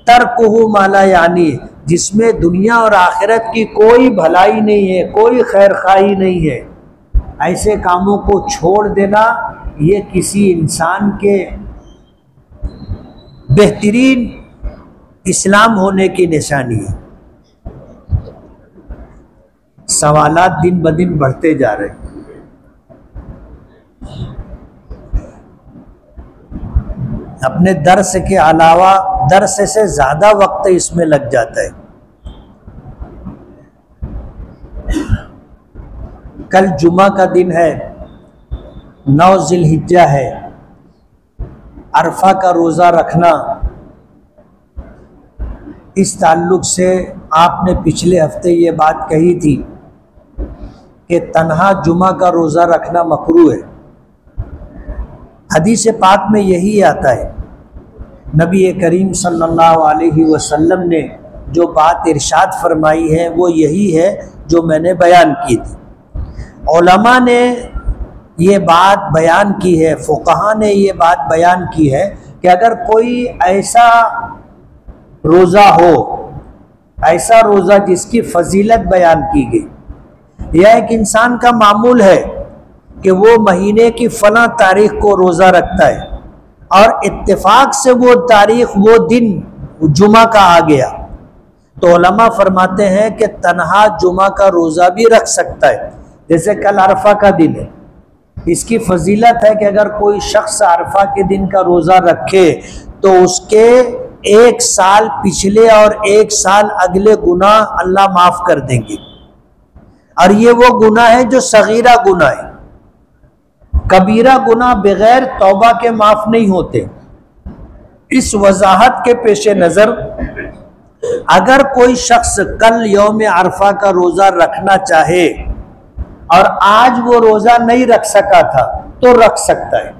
तर्कुहु मा ला यानी, जिसमें दुनिया और आखिरत की कोई भलाई नहीं है, कोई खैरखाई नहीं है, ऐसे कामों को छोड़ देना ये किसी इंसान के बेहतरीन इस्लाम होने की निशानी है। सवालात दिन ब दिन बढ़ते जा रहे हैं। अपने दर्स के अलावा दर्स से ज़्यादा वक्त इसमें लग जाता है। कल जुमा का दिन है, 9 ज़िलहिज्जा है। अरफा का रोज़ा रखना, इस ताल्लुक़ से आपने पिछले हफ्ते ये बात कही थी कि तन्हा जुमा का रोज़ा रखना मकरूह है। हदीस पाक में यही आता है। नबी करीम सल्लल्लाहु अलैहि वसल्लम ने जो बात इरशाद फरमाई है वो यही है जो मैंने बयान की थी। उलमा ने ये बात बयान की है, फुक़हा ने ये बात बयान की है कि अगर कोई ऐसा रोज़ा हो, ऐसा रोज़ा जिसकी फजीलत बयान की गई, या एक इंसान का मामूल है कि वो महीने की फ़लाँ तारीख़ को रोज़ा रखता है और इत्तेफाक से वो तारीख़, वो दिन जुमा का आ गया, तो उलमा फरमाते हैं कि तन्हा जुमा का रोज़ा भी रख सकता है। जैसे कल अरफा का दिन है, इसकी फजीलत है कि अगर कोई शख्स अरफा के दिन का रोज़ा रखे तो उसके 1 साल पिछले और 1 साल अगले गुनाह अल्लाह माफ़ कर देंगे। और ये वो गुनाह है जो सगीरा गुनाह है, कबीरा गुनाह बगैर तौबा के माफ़ नहीं होते। इस वजाहत के पेश नज़र अगर कोई शख्स कल यौम अरफा का रोज़ा रखना चाहे और आज वो रोज़ा नहीं रख सका था तो रख सकता है,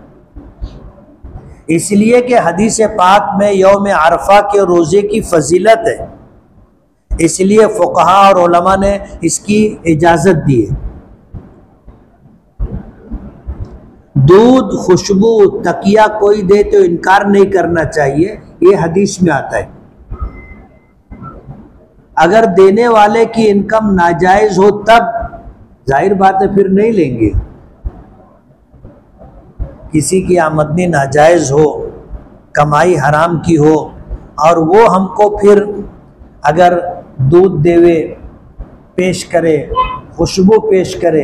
इसलिए कि हदीस पाक में यौम अरफा के रोज़े की फजीलत है, इसलिए फुक़हा और उलमा ने इसकी इजाज़त दी है। दूध, खुशबू, तकिया कोई दे तो इनकार नहीं करना चाहिए, ये हदीस में आता है। अगर देने वाले की इनकम नाजायज़ हो तब जाहिर बात है फिर नहीं लेंगे। किसी की आमदनी नाजायज़ हो, कमाई हराम की हो और वो हमको फिर अगर दूध देवे, पेश करे, खुशबू पेश करे,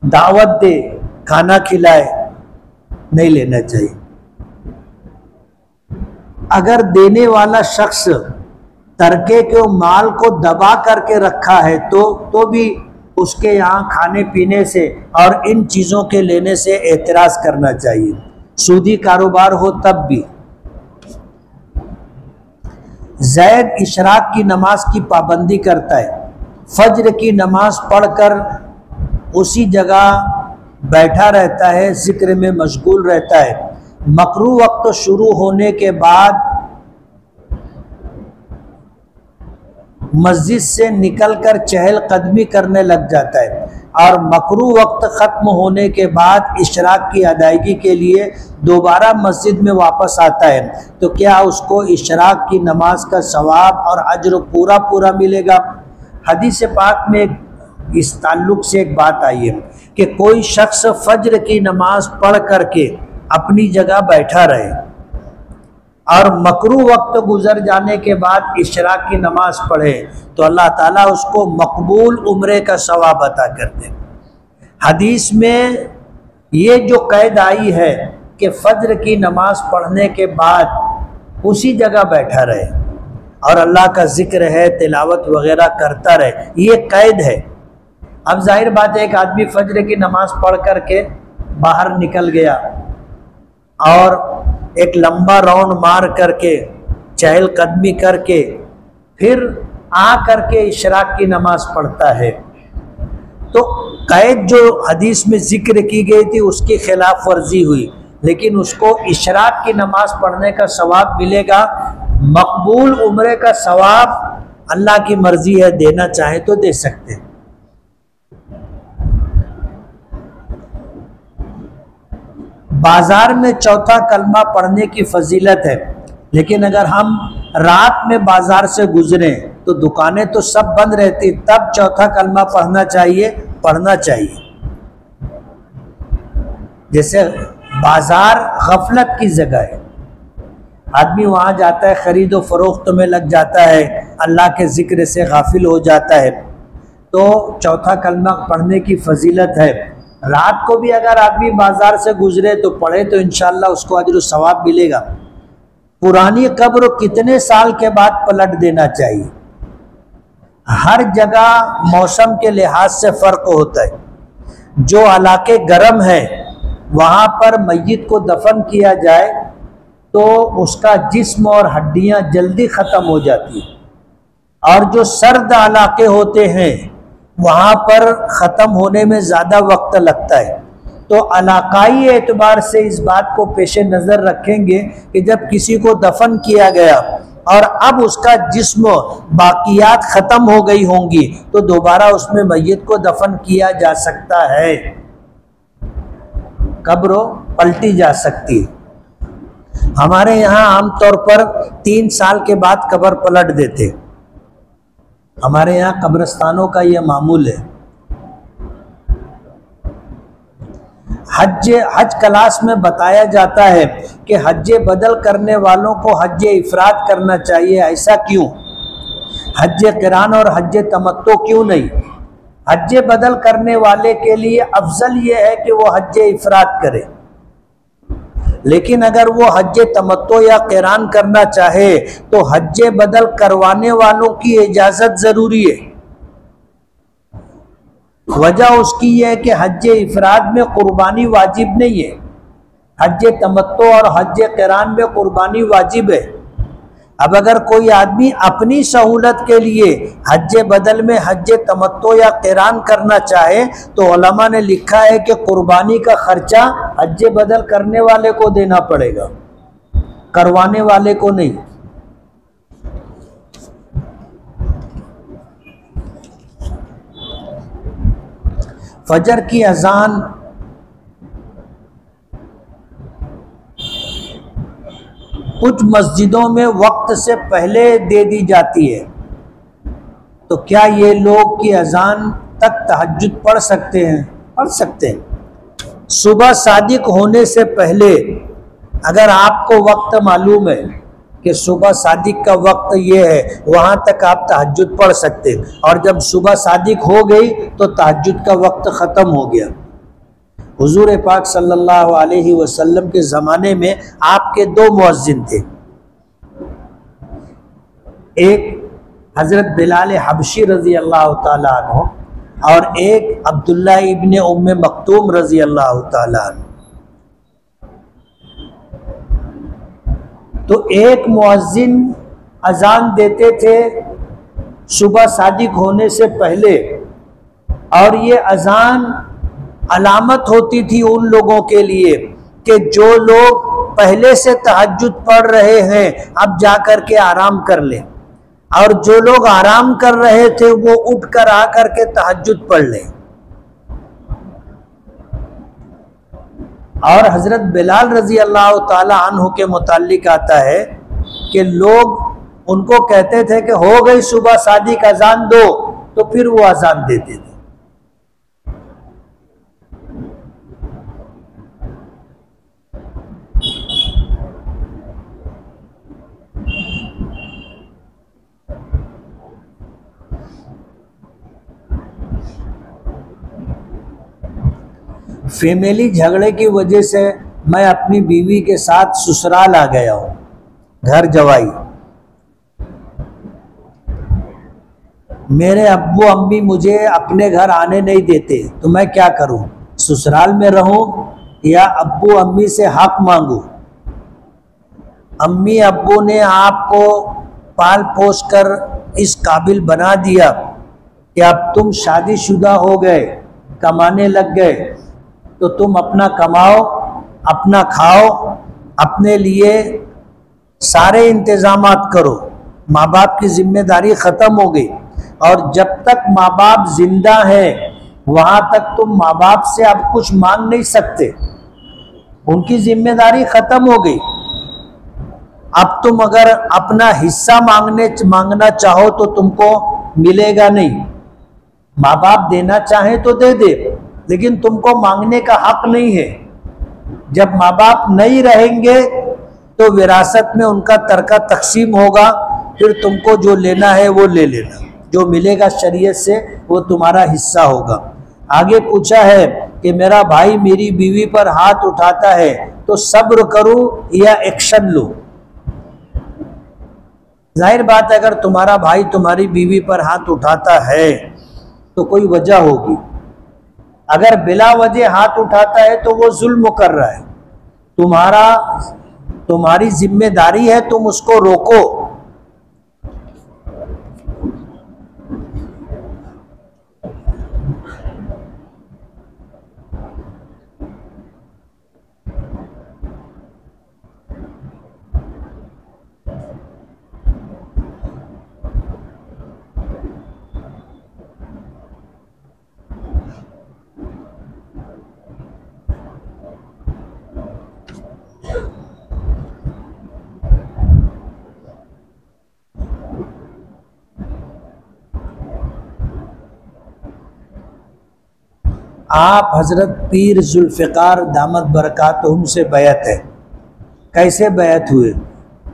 दावत दे, खाना खिलाए, नहीं लेना चाहिए। अगर देने वाला शख्स तरके के माल को दबा करके रखा है तो भी उसके यहाँ खाने पीने से और इन चीज़ों के लेने से एतराज़ करना चाहिए। सूदी कारोबार हो तब भी। ज़ैद इशराक की नमाज की पाबंदी करता है, फज्र की नमाज पढ़कर उसी जगह बैठा रहता है, जिक्र में मशगूल रहता है। मकरूह वक्त शुरू होने के बाद मस्जिद से निकलकर चहल कदमी करने लग जाता है और मकरूह वक्त ख़त्म होने के बाद इशराक की अदायगी के लिए दोबारा मस्जिद में वापस आता है, तो क्या उसको इशराक की नमाज का सवाब और अज्र पूरा पूरा मिलेगा? हदीस पाक में इस ताल्लुक़ से एक बात आई है कि कोई शख्स फज्र की नमाज पढ़ करके अपनी जगह बैठा रहे और मकरूह वक्त गुजर जाने के बाद इशराक की नमाज पढ़े तो अल्लाह ताला उसको मकबूल उम्रे का सवाब अता करते। हदीस में ये जो कैद आई है कि फज्र की नमाज पढ़ने के बाद उसी जगह बैठा रहे और अल्लाह का जिक्र है, तिलावत वगैरह करता रहे, ये कैद है। अब जाहिर बात है एक आदमी फज्र की नमाज पढ़ करके बाहर निकल गया और एक लंबा राउंड मार करके चहल कदमी करके फिर आ करके इशराक की नमाज पढ़ता है, तो कैद जो हदीस में जिक्र की गई थी उसकी खिलाफ वर्जी हुई, लेकिन उसको इशराक की नमाज पढ़ने का सवाब मिलेगा। मकबूल उम्रे का सवाब अल्लाह की मर्जी है, देना चाहे तो दे सकते हैं। बाजार में चौथा कलमा पढ़ने की फजीलत है, लेकिन अगर हम रात में बाजार से गुजरे तो दुकानें तो सब बंद रहती, तब चौथा कलमा पढ़ना चाहिए। जैसे बाजार गफलत की जगह है, आदमी वहाँ जाता है, खरीदो फरोख्त में लग जाता है, अल्लाह के जिक्र से गाफिल हो जाता है, तो चौथा कलमा पढ़ने की फजीलत है। रात को भी अगर आदमी बाजार से गुजरे तो पढ़े तो इंशाअल्लाह उसको अजर सवाब मिलेगा। पुरानी कब्र कितने साल के बाद पलट देना चाहिए? हर जगह मौसम के लिहाज से फ़र्क होता है। जो इलाके गर्म हैं वहाँ पर मय्यत को दफन किया जाए तो उसका जिस्म और हड्डियाँ जल्दी ख़त्म हो जाती हैं, और जो सर्द इलाके होते हैं वहाँ पर ख़त्म होने में ज़्यादा वक्त लगता है। तो इलाकाई एतबार से इस बात को पेश नज़र रखेंगे कि जब किसी को दफन किया गया और अब उसका जिस्म बाकियात ख़त्म हो गई होंगी तो दोबारा उसमें मय्यत को दफन किया जा सकता है, कब्र पलटी जा सकती है। हमारे यहाँ आमतौर पर 3 साल के बाद कब्र पलट देते, हमारे यहाँ कब्रिस्तानों का यह मामूल है। हज क्लास में बताया जाता है कि हज बदल करने वालों को हज इफराद करना चाहिए, ऐसा क्यों? हज क़िरान और हज तमत्तो क्यों नहीं? हज बदल करने वाले के लिए अफजल ये है कि वो हज इफराद करे, लेकिन अगर वो हज तमत्तो या क़िरान करना चाहे तो हज बदल करवाने वालों की इजाज़त ज़रूरी है। वजह उसकी यह है कि हज इफराद में कुर्बानी वाजिब नहीं है, हज तमत्तो और हज क़िरान में कुर्बानी वाजिब है। अब अगर कोई आदमी अपनी सहूलत के लिए हज बदल में हज तमत्तो या क़िरान करना चाहे तो उलमा ने लिखा है कि कुर्बानी का खर्चा हज बदल करने वाले को देना पड़ेगा, करवाने वाले को नहीं। फजर की अजान कुछ मस्जिदों में वक्त से पहले दे दी जाती है, तो क्या ये लोग की अजान तक तहज्जुद पढ़ सकते हैं? पढ़ सकते हैं। सुबह सादिक होने से पहले अगर आपको वक्त मालूम है कि सुबह सादिक का वक्त ये है, वहाँ तक आप तहज्जुद पढ़ सकते हैं, और जब सुबह सादिक हो गई तो तहज्जुद का वक्त ख़त्म हो गया। हुजूर पाक सल्लल्लाहु अलैहि वसल्लम के ज़माने में आपके दो मुअज्जिन थे, एक हज़रत बिलाल हबशी रज़ी अल्लाह ताला अन्हु और एक अब्दुल्ला इब्ने उम्मे मक्तूम रज़ी अल्लाह ताला अन्हु। तो एक मुअज्जिन अजान देते थे सुबह सादिक होने से पहले, और ये अजान अलामत होती थी उन लोगों के लिए कि जो लोग पहले से तहज्जुद पढ़ रहे हैं अब जा कर के आराम कर लें, और जो लोग आराम कर रहे थे वो उठ कर आ कर के तहज्जुद पढ़ लें। और हज़रत बिलाल रज़ी अल्लाह ताला अन्हु के मुताल्लिक आता है कि लोग उनको कहते थे कि हो गई सुबह सादिक अजान दो, तो फिर वो अजान देते थे। फैमिली झगड़े की वजह से मैं अपनी बीवी के साथ ससुराल आ गया हूँ, घर जवाई। मेरे अब्बू अम्मी मुझे अपने घर आने नहीं देते, तो मैं क्या करूँ? ससुराल में रहूँ या अब्बू अम्मी से हक मांगूँ? अम्मी अब्बू ने आपको पाल पोस कर इस काबिल बना दिया कि अब तुम शादीशुदा हो गए, कमाने लग गए, तो तुम अपना कमाओ, अपना खाओ, अपने लिए सारे इंतज़ामात करो। माँ बाप की जिम्मेदारी ख़त्म हो गई, और जब तक माँ बाप जिंदा हैं वहाँ तक तुम माँ बाप से अब कुछ मांग नहीं सकते, उनकी जिम्मेदारी ख़त्म हो गई। अब तुम अगर अपना हिस्सा मांगना चाहो तो तुमको मिलेगा नहीं। माँ बाप देना चाहे तो दे दे, लेकिन तुमको मांगने का हक नहीं है। जब माँ बाप नहीं रहेंगे तो विरासत में उनका तरका तकसीम होगा, फिर तुमको जो लेना है वो ले लेना, जो मिलेगा शरीयत से वो तुम्हारा हिस्सा होगा। आगे पूछा है कि मेरा भाई मेरी बीवी पर हाथ उठाता है तो सब्र करूं या एक्शन लूं? जाहिर बात है, अगर तुम्हारा भाई तुम्हारी बीवी पर हाथ उठाता है तो कोई वजह होगी। अगर बिला वजह हाथ उठाता है तो वो जुल्म कर रहा है। तुम्हारी जिम्मेदारी है तुम उसको रोको। आप हज़रत पीर जुल्फ़िकार दामत बरकातहुम से बैत है। कैसे बैत हुए?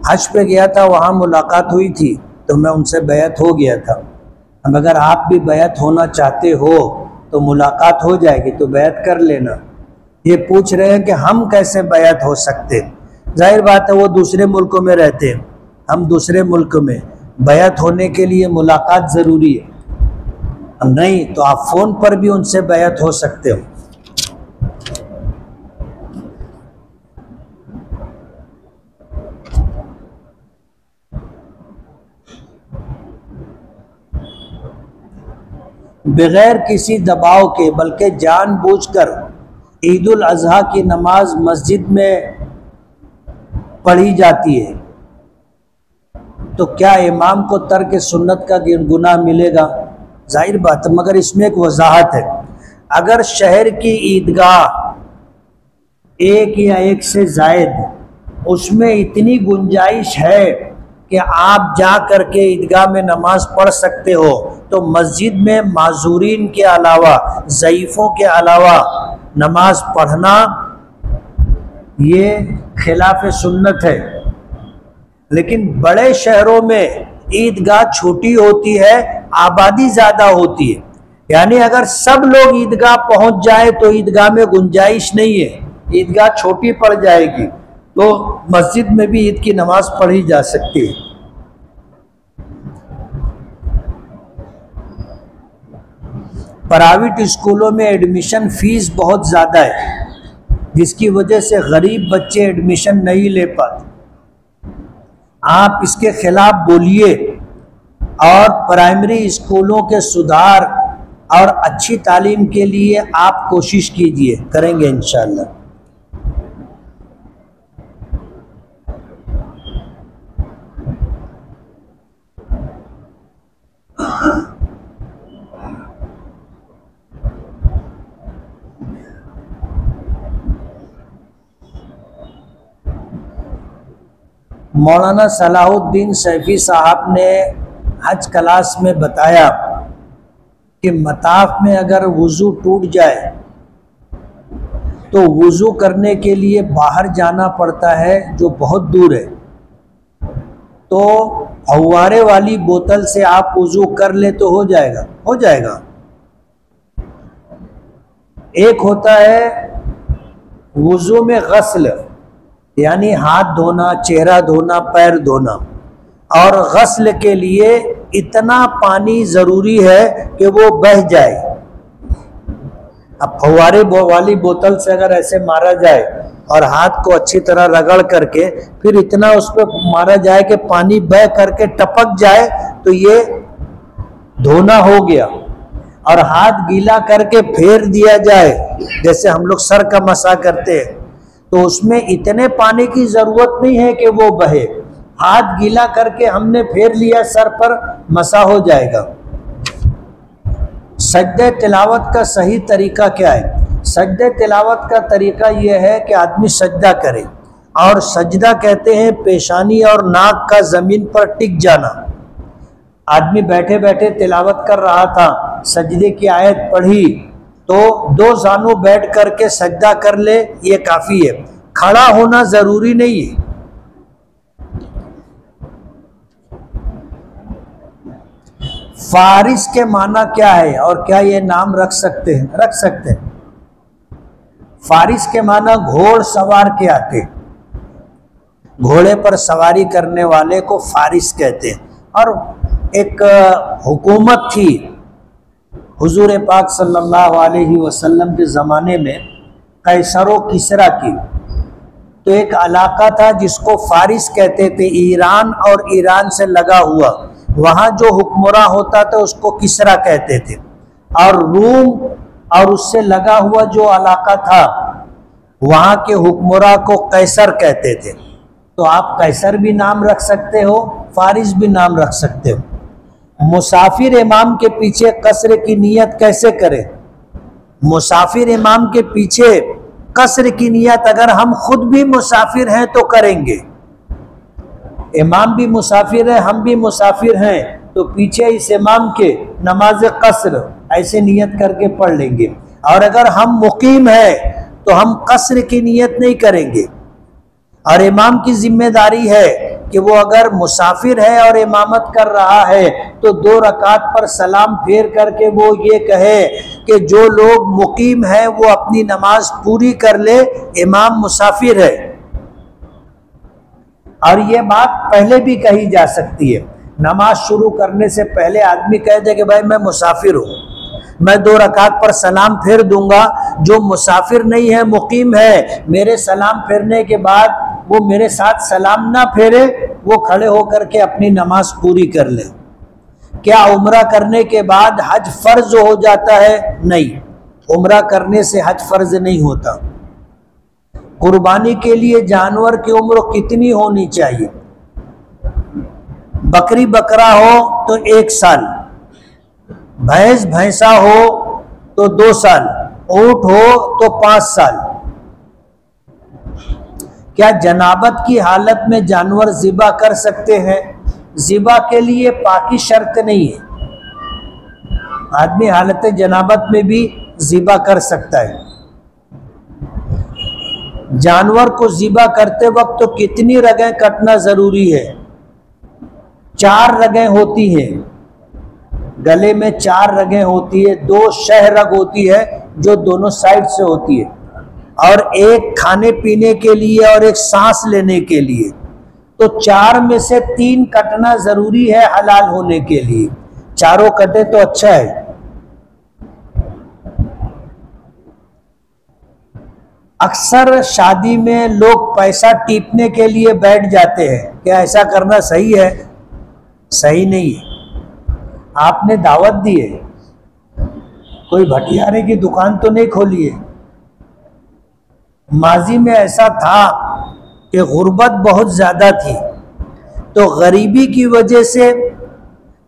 हज पे गया था, वहाँ मुलाकात हुई थी तो मैं उनसे बैत हो गया था। अब अगर आप भी बैत होना चाहते हो तो मुलाकात हो जाएगी, तो बैत कर लेना। ये पूछ रहे हैं कि हम कैसे बैत हो सकते, जाहिर बात है वो दूसरे मुल्कों में रहते हैं, हम दूसरे मुल्क में, बैत होने के लिए मुलाकात ज़रूरी है। नहीं तो आप फ़ोन पर भी उनसे बैत हो सकते हो। बगैर किसी दबाव के बल्कि जानबूझकर ईद उल अज़हा की नमाज मस्जिद में पढ़ी जाती है, तो क्या इमाम को तर्क सुन्नत का गुनाह मिलेगा? जाहिर बात है, मगर इसमें एक वजाहत है। अगर शहर की ईदगाह एक या एक से जायद उसमें इतनी गुंजाइश है कि आप जा कर के ईदगाह में नमाज पढ़ सकते हो, तो मस्जिद में माजूरीन के अलावा, ज़ईफ़ों के अलावा नमाज पढ़ना ये खिलाफ सुन्नत है। लेकिन बड़े शहरों में ईदगाह छोटी होती है, आबादी ज़्यादा होती है, यानी अगर सब लोग ईदगाह पहुंच जाए तो ईदगाह में गुंजाइश नहीं है, ईदगाह छोटी पड़ जाएगी, तो मस्जिद में भी ईद की नमाज पढ़ी जा सकती है। प्राइवेट स्कूलों में एडमिशन फ़ीस बहुत ज़्यादा है, जिसकी वजह से गरीब बच्चे एडमिशन नहीं ले पाते। आप इसके खिलाफ बोलिए और प्राइमरी स्कूलों के सुधार और अच्छी तालीम के लिए आप कोशिश कीजिए, करेंगे इंशाअल्लाह। मौलाना सलाहुद्दीन सैफी साहब ने हज क्लास में बताया कि मताफ में अगर वज़ू टूट जाए तो वज़ू करने के लिए बाहर जाना पड़ता है जो बहुत दूर है, तो फव्वारे वाली बोतल से आप वज़ू कर ले तो हो जाएगा। एक होता है वज़ू में गस्ल, यानी हाथ धोना, चेहरा धोना, पैर धोना, और गस्ल के लिए इतना पानी ज़रूरी है कि वो बह जाए। अब फव्वारे वाली बोतल से अगर ऐसे मारा जाए और हाथ को अच्छी तरह रगड़ करके फिर इतना उस पर मारा जाए कि पानी बह करके टपक जाए, तो ये धोना हो गया। और हाथ गीला करके फेर दिया जाए, जैसे हम लोग सर का मसा करते हैं, तो उसमें इतने पानी की ज़रूरत नहीं है कि वो बहे। हाथ गीला करके हमने फेर लिया सर पर, मसा हो जाएगा। सजदे तिलावत का सही तरीका क्या है? सजदे तिलावत का तरीका यह है कि आदमी सजदा करे, और सजदा कहते हैं पेशानी और नाक का ज़मीन पर टिक जाना। आदमी बैठे बैठे तिलावत कर रहा था, सजदे की आयत पढ़ी तो दो जानू बैठ करके सजदा कर ले, ये काफ़ी है, खड़ा होना ज़रूरी नहीं है। फारिस के माना क्या है और क्या ये नाम रख सकते हैं? रख सकते हैं। फारिस के माना घोड़ सवार के आते, घोड़े पर सवारी करने वाले को फारिस कहते हैं। और एक हुकूमत थी हुजूर पाक सल्लल्लाहु अलैहि वसल्लम के ज़माने में, कैसर व किसरा की, तो एक इलाका था जिसको फारिस कहते थे, ईरान और ईरान से लगा हुआ, वहाँ जो हुक्मरान होता था उसको किसरा कहते थे। और रूम और उससे लगा हुआ जो इलाका था वहाँ के हुक्मरान को कैसर कहते थे। तो आप कैसर भी नाम रख सकते हो, फारिस भी नाम रख सकते हो। मुसाफिर इमाम के पीछे कसर की नियत कैसे करें? मुसाफिर इमाम के पीछे कसर की नियत अगर हम खुद भी मुसाफिर हैं तो करेंगे। इमाम भी मुसाफिर है, हम भी मुसाफिर हैं, तो पीछे इस इमाम के नमाज कसर ऐसे नियत करके पढ़ लेंगे। और अगर हम मुकीम हैं तो हम कसर की नियत नहीं करेंगे। और इमाम की जिम्मेदारी है कि वो अगर मुसाफिर है और इमामत कर रहा है तो 2 रकात पर सलाम फेर करके वो ये कहे कि जो लोग मुकीम हैं वो अपनी नमाज पूरी कर ले, इमाम मुसाफिर है। और ये बात पहले भी कही जा सकती है, नमाज शुरू करने से पहले आदमी कह दे कि भाई मैं मुसाफिर हूँ, मैं 2 रकात पर सलाम फेर दूंगा। जो मुसाफिर नहीं है मुकीम है, मेरे सलाम फेरने के बाद वो मेरे साथ सलाम ना फेरे, वो खड़े होकर के अपनी नमाज पूरी कर ले। क्या उम्रा करने के बाद हज फर्ज हो जाता है? नहीं, उम्रा करने से हज फर्ज नहीं होता। कुर्बानी के लिए जानवर की उम्र कितनी होनी चाहिए? बकरी बकरा हो तो 1 साल, भैंस भैंसा हो तो 2 साल, ऊंट हो तो 5 साल। क्या जनाबत की हालत में जानवर ज़िबा कर सकते हैं? ज़िबा के लिए पाकी शर्त नहीं है, आदमी हालत जनाबत में भी ज़िबा कर सकता है। जानवर को ज़िबा करते वक्त तो कितनी रगें कटना ज़रूरी है? 4 रगें होती हैं, गले में 4 रगें होती है, 2 शह रग होती है जो दोनों साइड से होती है, और 1 खाने पीने के लिए और 1 सांस लेने के लिए। तो 4 में से 3 कटना जरूरी है हलाल होने के लिए। चारों कटे तो अच्छा है। अक्सर शादी में लोग पैसा टीपने के लिए बैठ जाते हैं, क्या ऐसा करना सही है? सही नहीं है। आपने दावत दी है, कोई भटियारे की दुकान तो नहीं खोली है। माजी में ऐसा था कि गुर्बत बहुत ज़्यादा थी, तो गरीबी की वजह से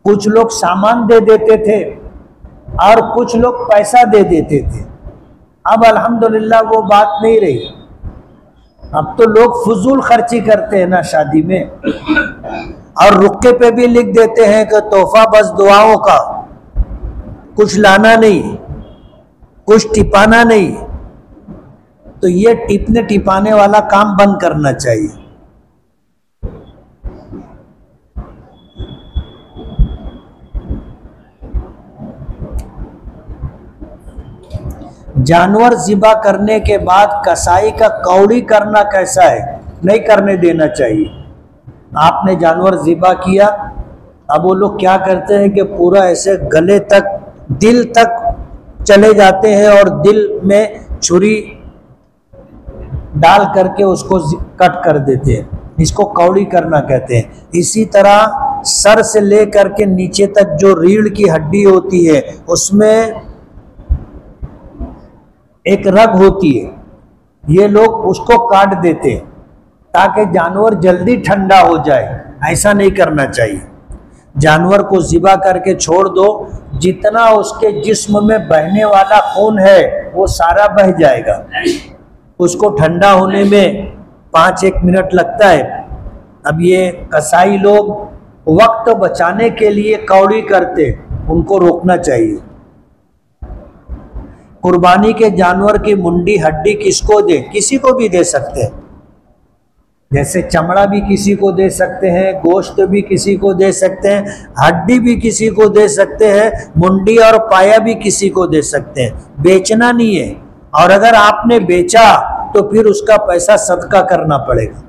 कुछ लोग सामान दे देते थे और कुछ लोग पैसा दे देते थे। अब अल्हम्दुलिल्लाह वो बात नहीं रही। अब तो लोग फजूल खर्ची करते हैं ना शादी में, और रुक्के पे भी लिख देते हैं कि तोहफा बस दुआओं का, कुछ लाना नहीं, कुछ टिपाना नहीं। तो ये टिपने टिपाने वाला काम बंद करना चाहिए। जानवर ज़िबा करने के बाद कसाई का कौड़ी करना कैसा है? नहीं करने देना चाहिए। आपने जानवर ज़िबा किया, अब वो लोग क्या करते हैं कि पूरा ऐसे गले तक, दिल तक चले जाते हैं और दिल में छुरी डाल करके उसको कट कर देते हैं। इसको कौड़ी करना कहते हैं। इसी तरह सर से ले करके नीचे तक जो रीढ़ की हड्डी होती है उसमें एक रग होती है, ये लोग उसको काट देते हैं ताकि जानवर जल्दी ठंडा हो जाए। ऐसा नहीं करना चाहिए। जानवर को ज़िबा करके छोड़ दो, जितना उसके जिस्म में बहने वाला खून है वो सारा बह जाएगा। उसको ठंडा होने में 5-1 मिनट लगता है। अब ये कसाई लोग वक्त बचाने के लिए कौड़ी करते, उनको रोकना चाहिए। कुर्बानी के जानवर की मुंडी हड्डी किसको दे? किसी को भी दे सकते हैं। जैसे चमड़ा भी किसी को दे सकते हैं, गोश्त भी किसी को दे सकते हैं, हड्डी भी किसी को दे सकते हैं, मुंडी और पाया भी किसी को दे सकते हैं। बेचना नहीं है, और अगर आपने बेचा तो फिर उसका पैसा सदका करना पड़ेगा।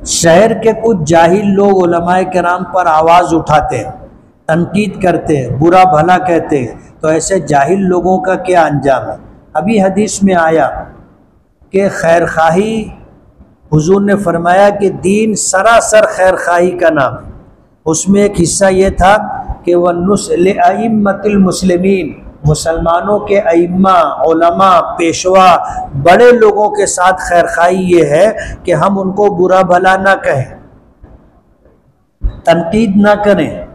शहर के कुछ जाहिल लोग उलमाए किराम पर आवाज़ उठाते हैं, तनकीद करते हैं, बुरा भला कहते हैं। तो ऐसे जाहिल लोगों का क्या अंजाम है? अभी हदीस में आया कि खैरखाही, हुजूर ने फरमाया कि दीन सरासर खैरखाही का नाम है। उसमें एक हिस्सा ये था कि वह नुस्ल अइम्मतिल मुस्लिमीन, मुसलमानों के अइम्मा, उलमा, पेशवा, बड़े लोगों के साथ खैरखाई ये है कि हम उनको बुरा भला ना कहें, तनकीद ना करें,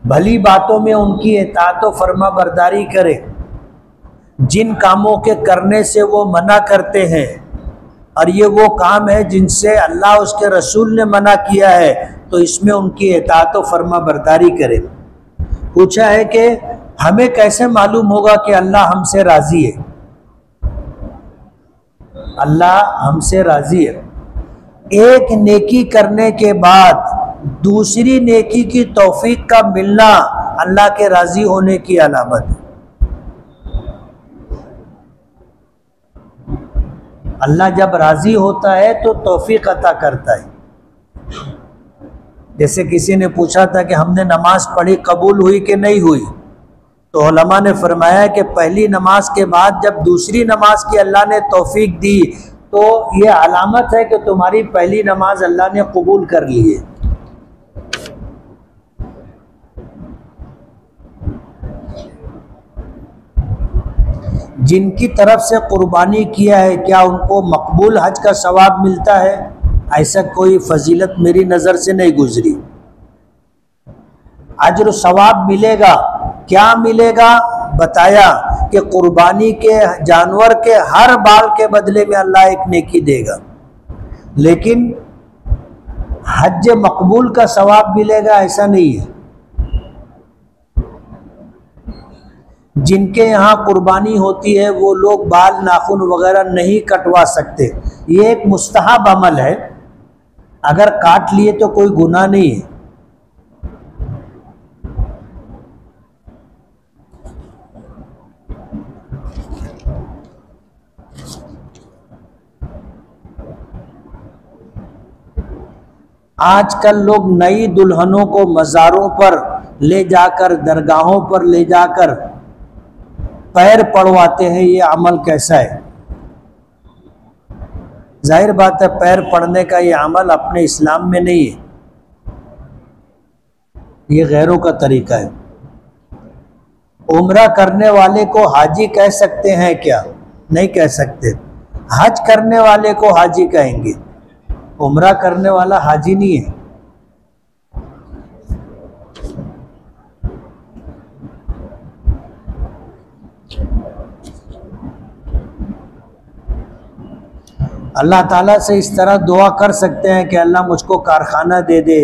भली बातों में उनकी इताअत व फर्मा बरदारी करें। जिन कामों के करने से वो मना करते हैं और ये वो काम है जिनसे अल्लाह उसके रसूल ने मना किया है, तो इसमें उनकी इताअत व फर्मा बरदारी करें। पूछा है कि हमें कैसे मालूम होगा कि अल्लाह हमसे राज़ी है? अल्लाह हमसे राज़ी है, एक नेकी करने के बाद दूसरी नेकी की तौफीक का मिलना अल्लाह के राज़ी होने की अलामत है। अल्लाह जब राज़ी होता है तो तौफीक अता करता है। जैसे किसी ने पूछा था कि हमने नमाज पढ़ी, कबूल हुई कि नहीं हुई, तो उलमा ने फरमाया कि पहली नमाज के बाद जब दूसरी नमाज की अल्लाह ने तौफीक दी तो ये अलामत है कि तुम्हारी पहली नमाज अल्लाह ने कबूल कर ली है। जिनकी तरफ से कुर्बानी किया है क्या उनको मकबूल हज का सवाब मिलता है? ऐसा कोई फजीलत मेरी नज़र से नहीं गुजरी। अजर सवाब मिलेगा, क्या मिलेगा? बताया कि कुर्बानी के जानवर के हर बाल के बदले में अल्लाह एक नेकी देगा, लेकिन हज मकबूल का सवाब मिलेगा ऐसा नहीं है। जिनके यहाँ कुर्बानी होती है वो लोग बाल नाखून वगैरह नहीं कटवा सकते, ये एक मुस्तहब अमल है, अगर काट लिए तो कोई गुनाह नहीं है। आजकल लोग नई दुल्हनों को मज़ारों पर ले जाकर, दरगाहों पर ले जाकर पैर पड़वाते हैं, ये अमल कैसा है? जाहिर बात है पैर पड़ने का ये अमल अपने इस्लाम में नहीं है, ये गैरों का तरीका है। उम्रा करने वाले को हाजी कह सकते हैं क्या? नहीं कह सकते। हज करने वाले को हाजी कहेंगे, उम्रा करने वाला हाजी नहीं है। अल्लाह ताला से इस तरह दुआ कर सकते हैं कि अल्लाह मुझको कारखाना दे दे,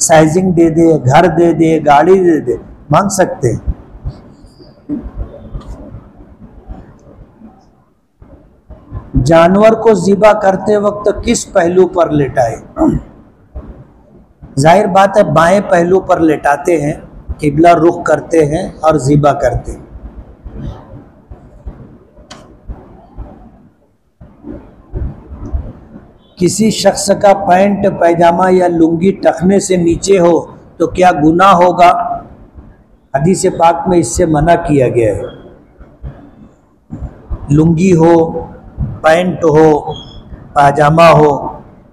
साइजिंग दे दे, घर दे दे, गाड़ी दे दे, मांग सकते हैं। जानवर को ज़िबा करते वक्त किस पहलू पर लेटाए? जाहिर बात है बाएं पहलू पर लेटाते हैं, किबला रुख करते हैं और ज़िबा करते हैं। किसी शख्स का पैंट पैजामा या लुंगी टखने से नीचे हो तो क्या गुनाह होगा? हदीस पाक में इससे मना किया गया है। लुंगी हो, पैंट हो, पाजामा हो,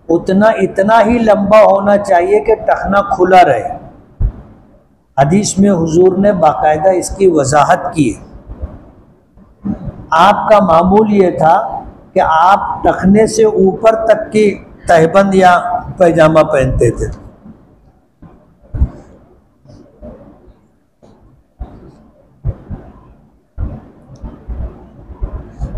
इतना ही लंबा होना चाहिए कि टखना खुला रहे। हदीस में हुजूर ने बाकायदा इसकी वजाहत की है। आपका मामूल ये था कि आप टखने से ऊपर तक की तहबंद या पैजामा पहनते थे।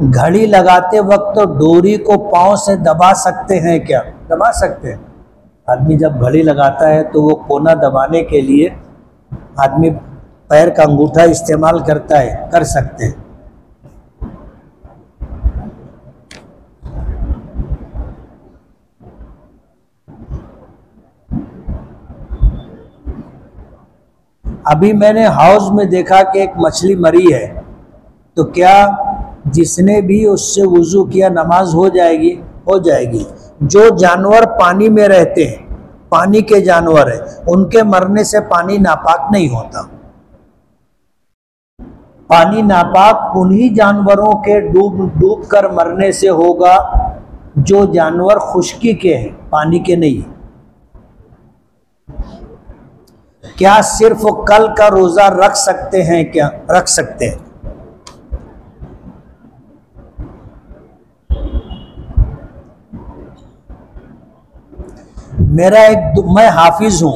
घड़ी लगाते वक्त तो डोरी को पांव से दबा सकते हैं क्या? दबा सकते हैं। आदमी जब घड़ी लगाता है तो वो कोना दबाने के लिए आदमी पैर का अंगूठा इस्तेमाल करता है, कर सकते हैं। अभी मैंने हाउस में देखा कि एक मछली मरी है, तो क्या जिसने भी उससे वुज़ू किया नमाज हो जाएगी? हो जाएगी। जो जानवर पानी में रहते हैं, पानी के जानवर हैं, उनके मरने से पानी नापाक नहीं होता। पानी नापाक उन्हीं जानवरों के डूब कर मरने से होगा जो जानवर खुश्की के हैं, पानी के नहीं। क्या सिर्फ कल का रोजा रख सकते हैं? क्या रख सकते हैं। मैं हाफिज हूँ,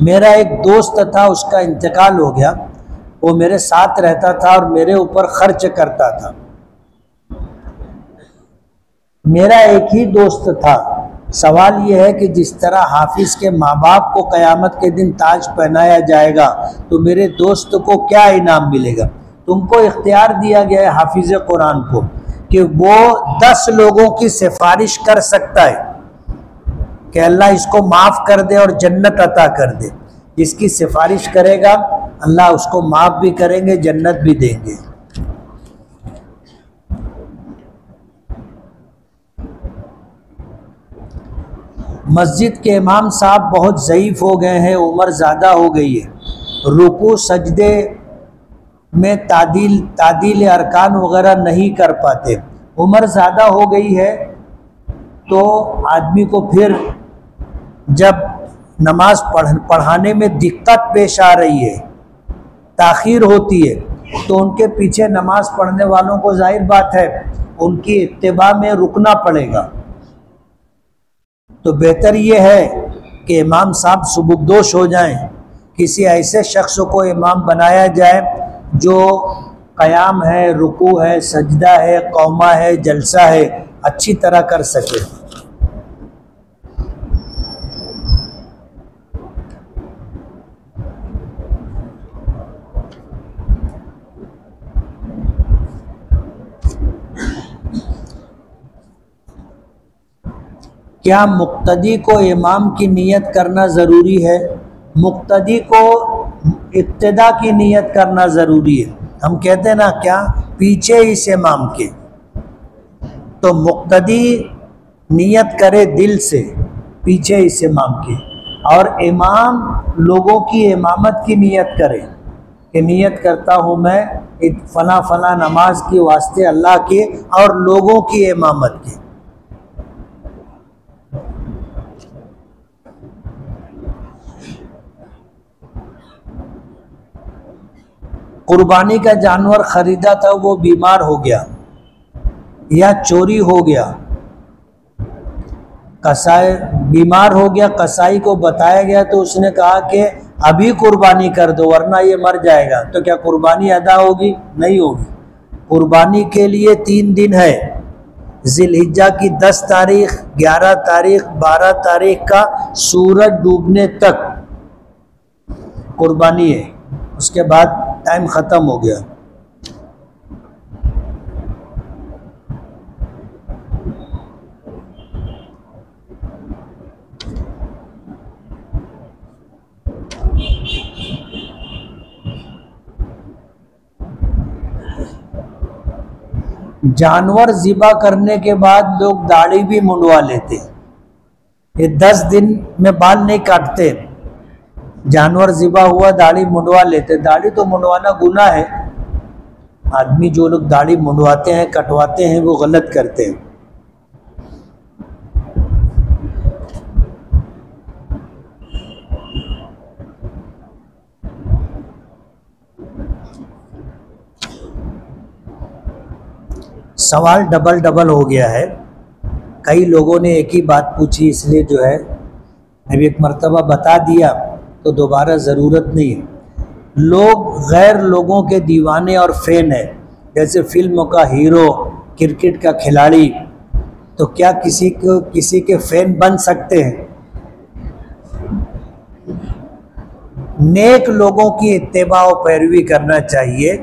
मेरा एक दोस्त था, उसका इंतकाल हो गया। वो मेरे साथ रहता था और मेरे ऊपर खर्च करता था। मेरा एक ही दोस्त था। सवाल यह है कि जिस तरह हाफिज़ के माँ बाप को क़यामत के दिन ताज पहनाया जाएगा तो मेरे दोस्त को क्या इनाम मिलेगा? तुमको इख्तियार दिया गया है हाफिज़ कुरान को कि वो 10 लोगों की सिफारिश कर सकता है कि अल्लाह इसको माफ़ कर दे और जन्नत अता कर दे। जिसकी सिफारिश करेगा अल्लाह उसको माफ़ भी करेंगे, जन्नत भी देंगे। मस्जिद के इमाम साहब बहुत ज़ईफ़ हो गए हैं, उम्र ज़्यादा हो गई है, रुकू सजदे में तादील अरकान वगैरह नहीं कर पाते। उम्र ज़्यादा हो गई है तो आदमी को फिर जब नमाज पढ़ाने में दिक्कत पेश आ रही है, ताख़ीर होती है, तो उनके पीछे नमाज पढ़ने वालों को जाहिर बात है उनकी इत्तिबा में रुकना पड़ेगा। तो बेहतर ये है कि इमाम साहब सुबुकदोश हो जाएं, किसी ऐसे शख्स को इमाम बनाया जाए जो क़याम है, रुकू है, सजदा है, कौमा है, जलसा है, अच्छी तरह कर सके। क्या मुक्तदी को इमाम की नियत करना ज़रूरी है? मुक्तदी को इब्तिदा की नियत करना ज़रूरी है। हम कहते हैं ना क्या, पीछे इस इमाम के, तो मुक्तदी नियत करे दिल से पीछे इस इमाम के, और इमाम लोगों की इमामत की नियत करे कि नियत करता हूँ मैं फ़ला फ़ला नमाज के वास्ते अल्लाह के और लोगों की इमामत की। कुर्बानी का जानवर ख़रीदा था, वो बीमार हो गया या चोरी हो गया, कसाई बीमार हो गया, कसाई को बताया गया तो उसने कहा कि अभी कुर्बानी कर दो वरना ये मर जाएगा। तो क्या कुर्बानी अदा होगी? नहीं होगी। कुर्बानी के लिए 3 दिन है, ज़िलहिज्जा की 10 तारीख, 11 तारीख, 12 तारीख का सूरज डूबने तक कुर्बानी है, उसके बाद टाइम ख़त्म हो गया। जानवर ज़िबा करने के बाद लोग दाढ़ी भी मुंडवा लेते। ये 10 दिन में बाल नहीं काटते, जानवर ज़िबा हुआ दाढ़ी मुंडवा लेते। दाढ़ी तो मुंडवाना गुनाह है। आदमी जो लोग दाढ़ी मुंडवाते हैं, कटवाते हैं, वो गलत करते हैं। सवाल डबल हो गया है, कई लोगों ने एक ही बात पूछी, इसलिए जो है मैं एक मर्तबा बता दिया तो दोबारा ज़रूरत नहीं है। लोग गैर लोगों के दीवाने और फ़ैन है, जैसे फिल्म का हीरो, क्रिकेट का खिलाड़ी, तो क्या किसी के फ़ैन बन सकते हैं? नेक लोगों की इत्तिबा और पैरवी करना चाहिए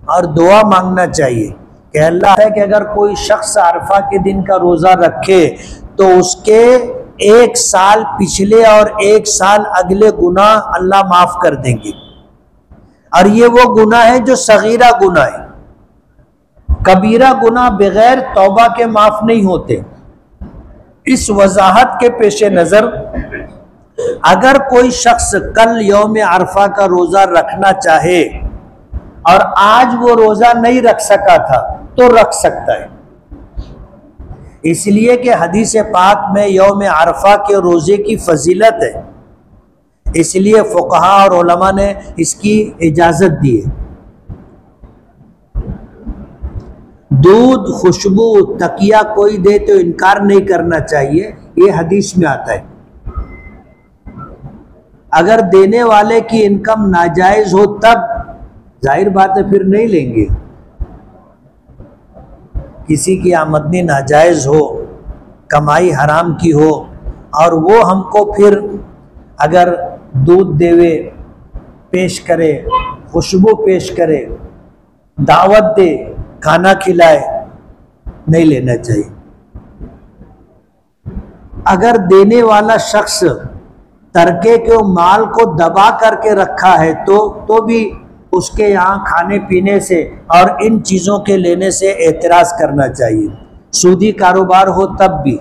और दुआ मांगना चाहिए कि अल्लाह है कि अगर कोई शख्स अरफा के दिन का रोज़ा रखे तो उसके 1 साल पिछले और 1 साल अगले गुनाह अल्लाह माफ़ कर देंगे। और ये वो गुनाह है जो सगीरा गुनाह है, कबीरा गुनाह बगैर तौबा के माफ़ नहीं होते। इस वजाहत के पेश नज़र अगर कोई शख्स कल यौम अरफा का रोज़ा रखना चाहे और आज वो रोज़ा नहीं रख सका था तो रख सकता है, इसलिए कि हदीस पाक में यौम अरफा के रोज़े की फजीलत है, इसलिए फुक़हा और उलमा ने इसकी इजाज़त दी है। दूध, खुशबू, तकिया कोई दे तो इनकार नहीं करना चाहिए, ये हदीस में आता है। अगर देने वाले की इनकम नाजायज़ हो तब जाहिर बात है फिर नहीं लेंगे। किसी की आमदनी नाजायज़ हो कमाई हराम की हो और वो हमको फिर अगर दूध देवे, पेश करे, खुशबू पेश करे, दावत दे, खाना खिलाए, नहीं लेना चाहिए। अगर देने वाला शख्स तरके के माल को दबा करके रखा है तो भी उसके यहाँ खाने पीने से और इन चीज़ों के लेने से एतराज़ करना चाहिए। सूदी कारोबार हो तब भी।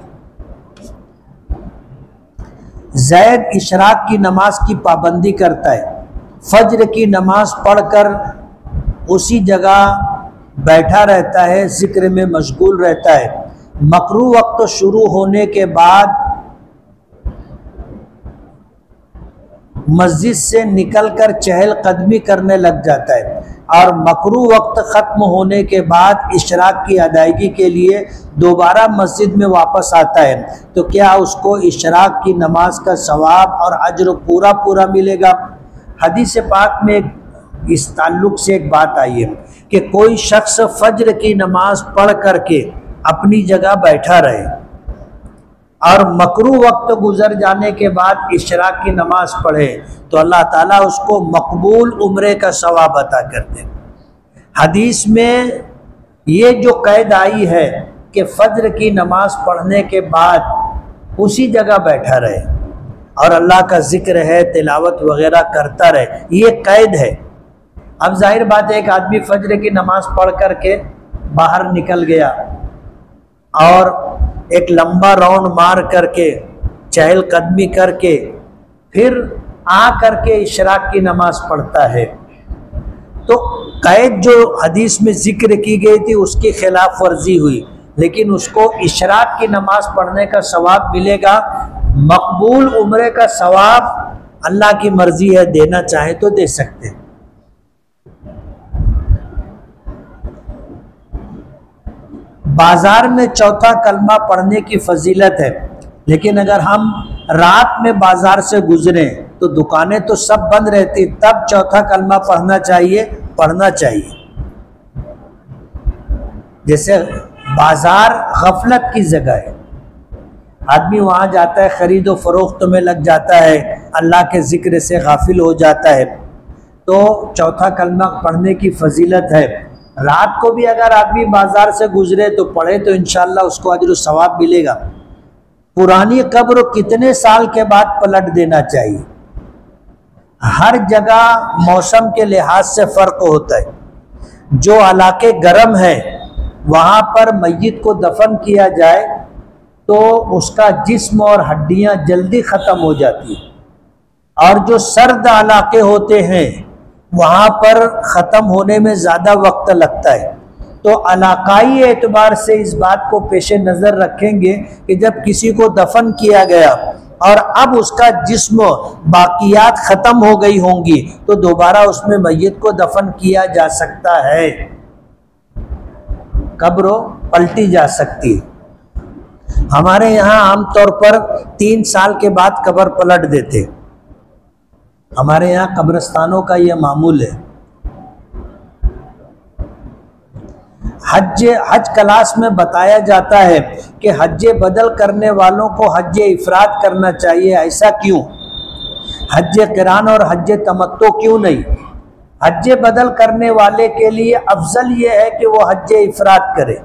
ज़ैद इशराक की नमाज की पाबंदी करता है, फज्र की नमाज पढ़कर उसी जगह बैठा रहता है, जिक्र में मशगूल रहता है। मकरू वक्त शुरू होने के बाद मस्जिद से निकलकर चहल कदमी करने लग जाता है और मकरू वक्त ख़त्म होने के बाद इशराक की अदायगी के लिए दोबारा मस्जिद में वापस आता है, तो क्या उसको इशराक की नमाज का सवाब और अज्र पूरा पूरा मिलेगा? हदीस पाक में इस ताल्लुक़ से एक बात आई है कि कोई शख्स फज्र की नमाज पढ़ करके अपनी जगह बैठा रहे और मकरू वक्त गुजर जाने के बाद इशराक की नमाज पढ़े तो अल्लाह ताला उसको मकबूल उम्रे का सवाब अता करते हैं। हदीस में ये जो कैद आई है कि फज्र की नमाज पढ़ने के बाद उसी जगह बैठा रहे और अल्लाह का जिक्र है, तिलावत वगैरह करता रहे, ये कैद है। अब जाहिर बात है एक आदमी फज्र की नमाज पढ़ करके बाहर निकल गया और एक लंबा राउंड मार करके चहल कदमी करके फिर आ करके इशराक की नमाज पढ़ता है, तो कैद जो हदीस में जिक्र की गई थी उसकी खिलाफ वर्जी हुई, लेकिन उसको इशराक की नमाज पढ़ने का सवाब मिलेगा। मकबूल उम्रे का सवाब अल्लाह की मर्जी है, देना चाहे तो दे सकते हैं। बाजार में चौथा कलमा पढ़ने की फजीलत है, लेकिन अगर हम रात में बाजार से गुजरें तो दुकानें तो सब बंद रहती, तब चौथा कलमा पढ़ना चाहिए। जैसे बाजार गफलत की जगह है, आदमी वहाँ जाता है, खरीदो फरोख्त में लग जाता है, अल्लाह के जिक्र से गाफिल हो जाता है, तो चौथा कलमा पढ़ने की फजीलत है। रात को भी अगर आदमी बाजार से गुजरे तो पढ़े तो इंशाअल्लाह उसको अजर सवाब मिलेगा। पुरानी कब्र कितने साल के बाद पलट देना चाहिए? हर जगह मौसम के लिहाज से फ़र्क होता है। जो इलाके गर्म है वहाँ पर मय्यत को दफन किया जाए तो उसका जिस्म और हड्डियाँ जल्दी ख़त्म हो जाती हैं, और जो सर्द इलाके होते हैं वहाँ पर ख़त्म होने में ज़्यादा वक्त लगता है। तो इलाकाई एतबार से इस बात को पेश नज़र रखेंगे कि जब किसी को दफन किया गया और अब उसका जिस्म बाकियात ख़त्म हो गई होंगी तो दोबारा उसमें मय्यत को दफन किया जा सकता है, कब्र पलटी जा सकती है। हमारे यहाँ आमतौर पर 3 साल के बाद कब्र पलट देते, हमारे यहाँ कब्रिस्तानों का यह मामूल है। हज क्लास में बताया जाता है कि हज बदल करने वालों को हज इफराद करना चाहिए, ऐसा क्यों? हज किरान और हज तमत्तो क्यों नहीं? हज बदल करने वाले के लिए अफजल ये है कि वो हज इफराद करे,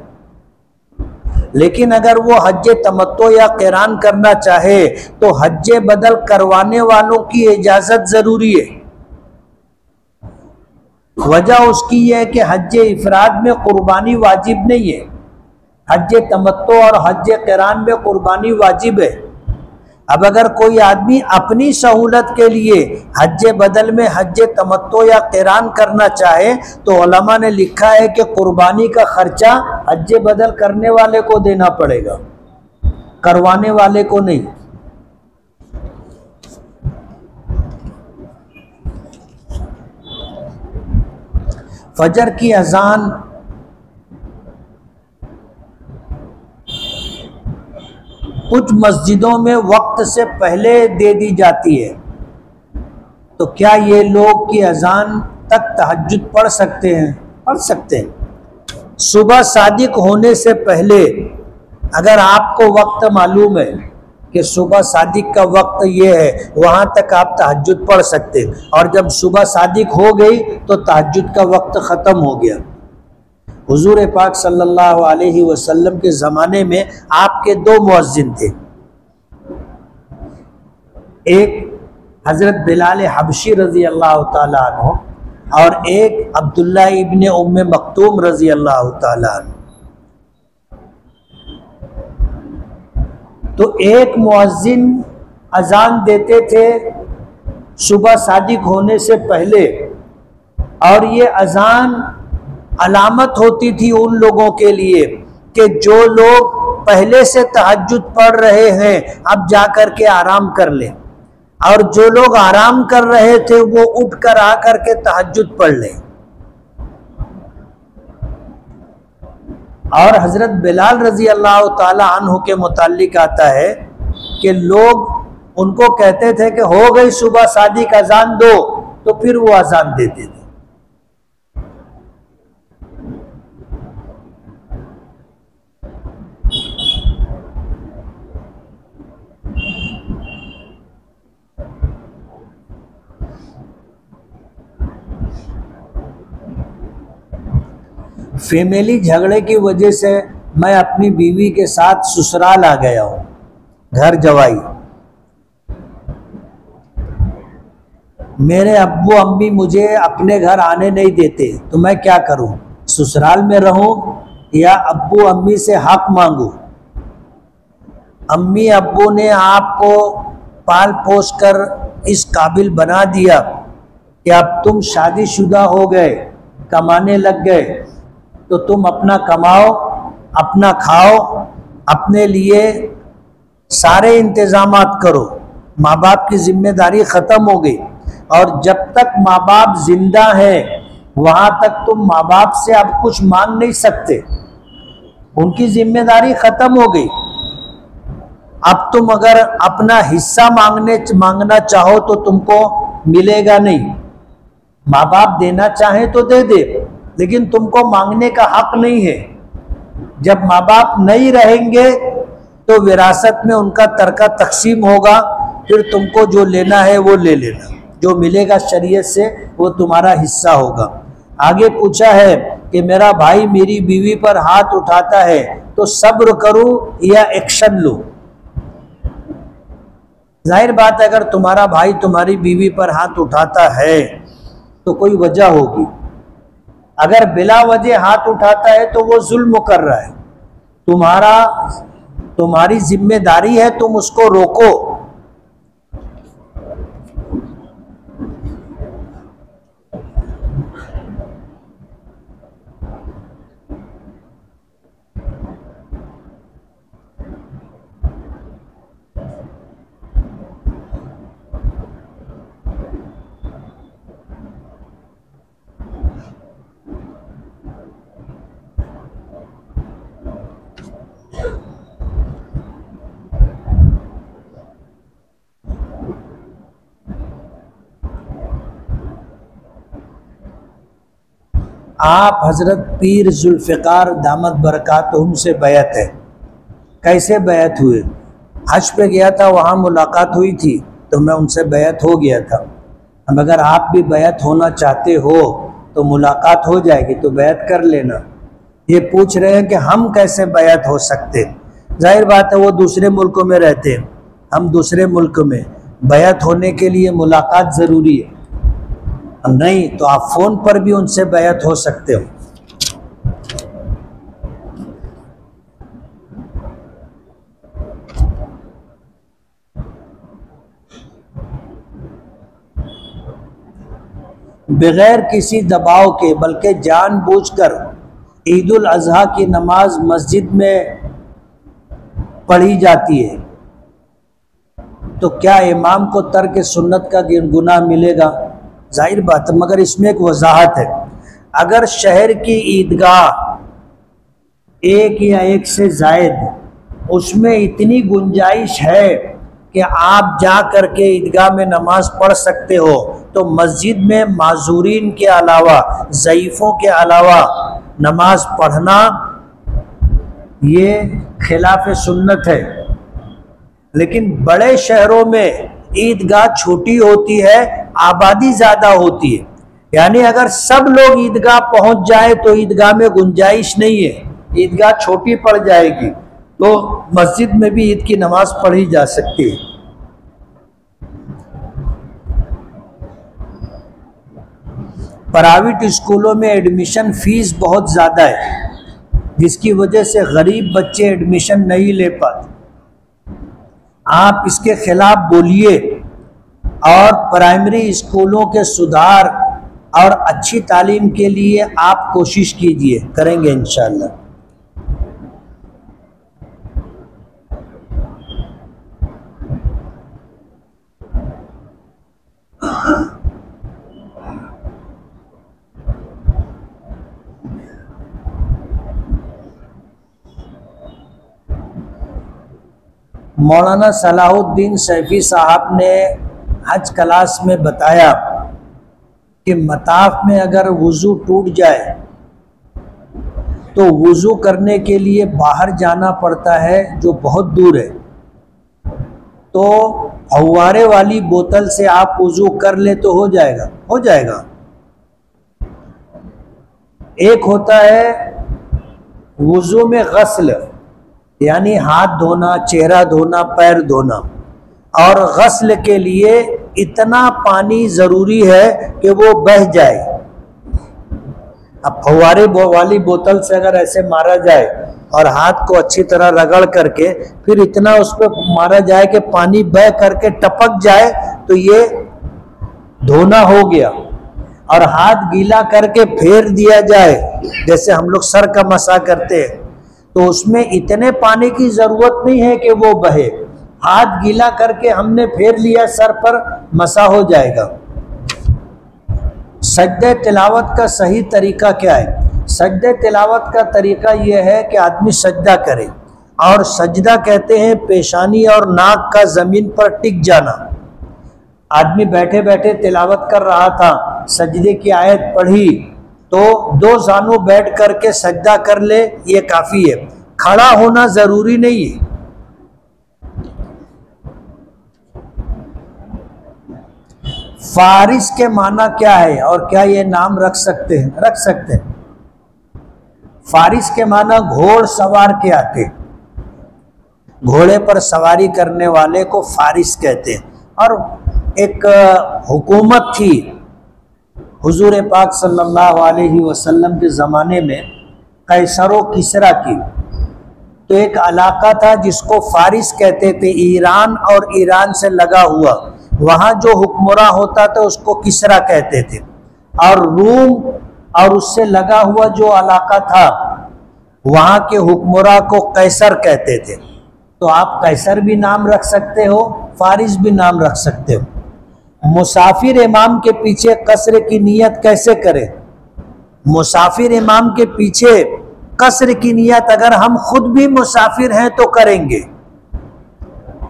लेकिन अगर वो हज तमत्तो या किरान करना चाहे तो हज बदल करवाने वालों की इजाज़त ज़रूरी है। वजह उसकी यह है कि हज इफराद में कुर्बानी वाजिब नहीं है, हज तमत्तो और हज किरान में कुर्बानी वाजिब है। अब अगर कोई आदमी अपनी सहूलत के लिए हज बदल में हज तमत्तो या किरान करना चाहे तो उलमा ने लिखा है कि कुर्बानी का खर्चा हज बदल करने वाले को देना पड़ेगा, करवाने वाले को नहीं। फजर की अजान कुछ मस्जिदों में वक्त से पहले दे दी जाती है, तो क्या ये लोग की अजान तक तहज्जुद पढ़ सकते हैं? पढ़ सकते हैं। सुबह सादिक होने से पहले अगर आपको वक्त मालूम है कि सुबह सादिक का वक्त ये है, वहाँ तक आप तहज्जुद पढ़ सकते, और जब सुबह सादिक हो गई तो तहज्जुद का वक्त ख़त्म हो गया। हुजूर पाक सल्लल्लाहु अलैहि वसल्लम के ज़माने में आपके दो मुअज्जिन थे, एक हज़रत बिलाल हबशी रज़ी अल्लाह ताला अन्हु और एक अब्दुल्ला इब्ने उम्मे मक्तूम रज़ी अल्लाह ताला अन्हु। तो एक मुअज्जिन अजान देते थे सुबह सादिक होने से पहले, और ये अजान अलामत होती थी उन लोगों के लिए कि जो लोग पहले से तहज्जुद पढ़ रहे हैं अब जा कर के आराम कर लें, और जो लोग आराम कर रहे थे वो उठ कर आकर के तहज्जुद पढ़ लें। और हज़रत बिलाल रज़ी अल्लाह ताला अन्हु के मुताल्लिक आता है कि लोग उनको कहते थे कि हो गई सुबह सादिक, अजान दो, तो फिर वो अजान देते थे। फैमिली झगड़े की वजह से मैं अपनी बीवी के साथ ससुराल आ गया हूँ, घर जवाई। मेरे अब्बू अम्मी मुझे अपने घर आने नहीं देते, तो मैं क्या करूँ? ससुराल में रहूँ या अब्बू अम्मी से हक मांगूँ? अम्मी अब्बू ने आपको पाल पोस कर इस काबिल बना दिया कि अब तुम शादीशुदा हो गए, कमाने लग गए, तो तुम अपना कमाओ, अपना खाओ, अपने लिए सारे इंतजामात करो। माँ बाप की जिम्मेदारी ख़त्म हो गई, और जब तक माँ बाप जिंदा हैं वहाँ तक तुम माँ बाप से अब कुछ मांग नहीं सकते, उनकी जिम्मेदारी ख़त्म हो गई। अब तुम अगर अपना हिस्सा मांगना चाहो तो तुमको मिलेगा नहीं। माँ बाप देना चाहे तो दे दे, लेकिन तुमको मांगने का हक नहीं है। जब माँ बाप नहीं रहेंगे तो विरासत में उनका तरका तकसीम होगा, फिर तुमको जो लेना है वो ले लेना, जो मिलेगा शरीयत से वो तुम्हारा हिस्सा होगा। आगे पूछा है कि मेरा भाई मेरी बीवी पर हाथ उठाता है तो सब्र करूं या एक्शन लूं? जाहिर बात है, अगर तुम्हारा भाई तुम्हारी बीवी पर हाथ उठाता है तो कोई वजह होगी। अगर बिला वजह हाथ उठाता है तो वो जुल्म कर रहा है। तुम्हारी जिम्मेदारी है तुम उसको रोको। आप हज़रत पीर जुल्फ़िकार दामद बरकातहुम से बैत है। कैसे बैत हुए? हज पे गया था, वहाँ मुलाकात हुई थी तो मैं उनसे बैत हो गया था। अब अगर आप भी बैत होना चाहते हो तो मुलाकात हो जाएगी, तो बैत कर लेना। ये पूछ रहे हैं कि हम कैसे बैत हो सकते? जाहिर बात है वो दूसरे मुल्कों में रहते हैं, हम दूसरे मुल्क में। बैत होने के लिए मुलाकात ज़रूरी है, नहीं तो आप फ़ोन पर भी उनसे बैत हो सकते हो। बगैर किसी दबाव के बल्कि जानबूझकर ईद उल अज़हा की नमाज मस्जिद में पढ़ी जाती है, तो क्या इमाम को तर्क सुन्नत का गुनाह मिलेगा? जाहिर बात है, मगर इसमें एक वजाहत है। अगर शहर की ईदगाह एक या एक से जायद उसमें इतनी गुंजाइश है कि आप जा कर के ईदगाह में नमाज पढ़ सकते हो, तो मस्जिद में माजूरीन के अलावा, ज़ईफ़ों के अलावा नमाज पढ़ना ये खिलाफ सुन्नत है। लेकिन बड़े शहरों में ईदगाह छोटी होती है, आबादी ज़्यादा होती है, यानी अगर सब लोग ईदगाह पहुंच जाए तो ईदगाह में गुंजाइश नहीं है, ईदगाह छोटी पड़ जाएगी, तो मस्जिद में भी ईद की नमाज पढ़ी जा सकती है। प्राइवेट स्कूलों में एडमिशन फीस बहुत ज़्यादा है, जिसकी वजह से गरीब बच्चे एडमिशन नहीं ले पाते। आप इसके खिलाफ बोलिए और प्राइमरी स्कूलों के सुधार और अच्छी तालीम के लिए आप कोशिश कीजिए, करेंगे इंशाअल्लाह। मौलाना सलाहुद्दीन सैफी साहब ने हज क्लास में बताया कि मताफ में अगर वज़ू टूट जाए तो वज़ू करने के लिए बाहर जाना पड़ता है, जो बहुत दूर है। तो फव्वारे वाली बोतल से आप वज़ू कर ले तो हो जाएगा। एक होता है वज़ू में गस्ल, यानी हाथ धोना, चेहरा धोना, पैर धोना, और गस्ल के लिए इतना पानी ज़रूरी है कि वो बह जाए। अब फव्वारे वाली बोतल से अगर ऐसे मारा जाए और हाथ को अच्छी तरह रगड़ करके फिर इतना उस पर मारा जाए कि पानी बह करके टपक जाए, तो ये धोना हो गया। और हाथ गीला करके फेर दिया जाए, जैसे हम लोग सर का मसा करते हैं, तो उसमें इतने पानी की ज़रूरत नहीं है कि वो बहे। हाथ गीला करके हमने फेर लिया सर पर, मसा हो जाएगा। सजदे तिलावत का सही तरीका क्या है? सजदे तिलावत का तरीका यह है कि आदमी सजदा करे, और सजदा कहते हैं पेशानी और नाक का ज़मीन पर टिक जाना। आदमी बैठे बैठे तिलावत कर रहा था, सजदे की आयत पढ़ी तो दो जानू बैठ करके सजदा कर ले, ये काफ़ी है, खड़ा होना ज़रूरी नहीं है। फारिस के माना क्या है और क्या ये नाम रख सकते हैं? रख सकते हैं। फारिस के माना घोड़ सवार के आते, घोड़े पर सवारी करने वाले को फारिस कहते हैं। और एक हुकूमत थी हुजूर पाक सल्लल्लाहु अलैहि वसल्लम के ज़माने में, कैसर व किसरा की, तो एक इलाका था जिसको फारिस कहते थे, ईरान और ईरान से लगा हुआ। वहाँ जो हुक्मरान होता था उसको किसरा कहते थे, और रूम और उससे लगा हुआ जो इलाका था वहाँ के हुक्मरान को कैसर कहते थे। तो आप कैसर भी नाम रख सकते हो, फारिस भी नाम रख सकते हो। मुसाफिर इमाम के पीछे कसर की नियत कैसे करें? मुसाफिर इमाम के पीछे कसर की नियत अगर हम खुद भी मुसाफिर हैं तो करेंगे।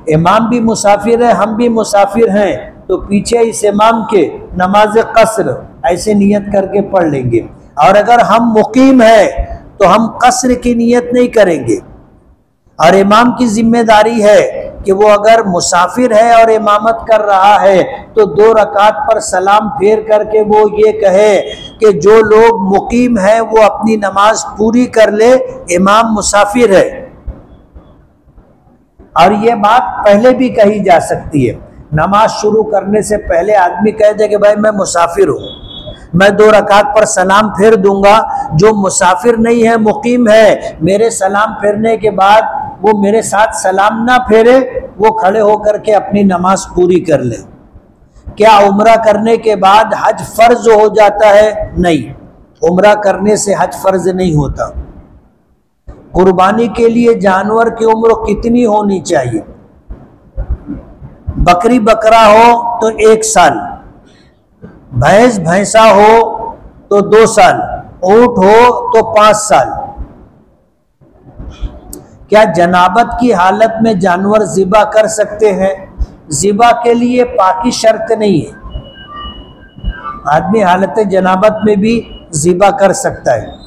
इमाम भी मुसाफिर है, हम भी मुसाफिर हैं, तो पीछे इस इमाम के नमाज कसर ऐसे नियत करके पढ़ लेंगे। और अगर हम मुकीम हैं तो हम कसर की नियत नहीं करेंगे। और इमाम की जिम्मेदारी है कि वो अगर मुसाफिर है और इमामत कर रहा है तो 2 रकात पर सलाम फेर करके वो ये कहे कि जो लोग मुकीम हैं वो अपनी नमाज पूरी कर ले, इमाम मुसाफिर है। और ये बात पहले भी कही जा सकती है, नमाज शुरू करने से पहले आदमी कह दे कि भाई मैं मुसाफिर हूँ, मैं 2 रकात पर सलाम फेर दूंगा। जो मुसाफिर नहीं है, मुकीम है, मेरे सलाम फेरने के बाद वो मेरे साथ सलाम ना फेरे, वो खड़े होकर के अपनी नमाज पूरी कर ले। क्या उम्रा करने के बाद हज फर्ज हो जाता है? नहीं, उम्रा करने से हज फर्ज नहीं होता। कुर्बानी के लिए जानवर की उम्र कितनी होनी चाहिए? बकरी बकरा हो तो 1 साल, भैंस भैंसा हो तो 2 साल, ऊंट हो तो 5 साल। क्या जनाबत की हालत में जानवर ज़िबा कर सकते हैं? ज़िबा के लिए पाकी शर्त नहीं है, आदमी हालत जनाबत में भी ज़िबा कर सकता है।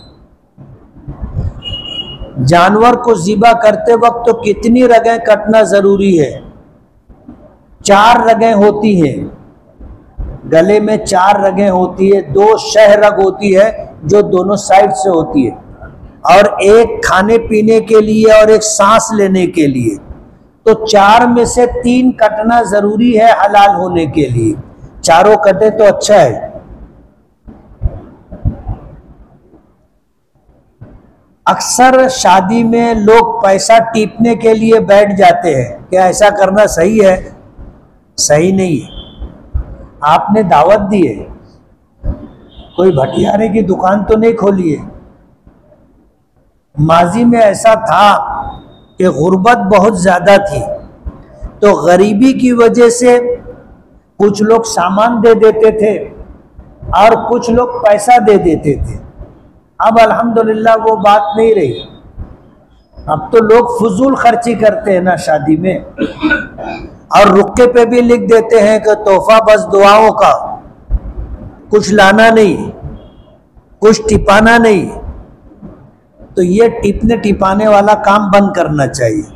जानवर को ज़िबा करते वक्त तो कितनी रगें कटना ज़रूरी है? 4 रगें होती हैं, गले में 4 रगें होती है, 2 शह रग होती है जो दोनों साइड से होती है, और एक खाने पीने के लिए और एक सांस लेने के लिए। तो 4 में से 3 कटना ज़रूरी है हलाल होने के लिए। चारों कटे तो अच्छा है। अक्सर शादी में लोग पैसा टीपने के लिए बैठ जाते हैं। क्या ऐसा करना सही है? सही नहीं है। आपने दावत दी है, कोई भटियारे की दुकान तो नहीं खोली है। माजी में ऐसा था कि गुर्बत बहुत ज़्यादा थी, तो गरीबी की वजह से कुछ लोग सामान दे देते थे और कुछ लोग पैसा दे देते थे। अब अल्हम्दुलिल्लाह वो बात नहीं रही। अब तो लोग फजूल खर्ची करते हैं ना शादी में, और रुक्के पे भी लिख देते हैं कि तोहफा बस दुआओं का, कुछ लाना नहीं, कुछ टिपाना नहीं। तो ये टिपने टिपाने वाला काम बंद करना चाहिए।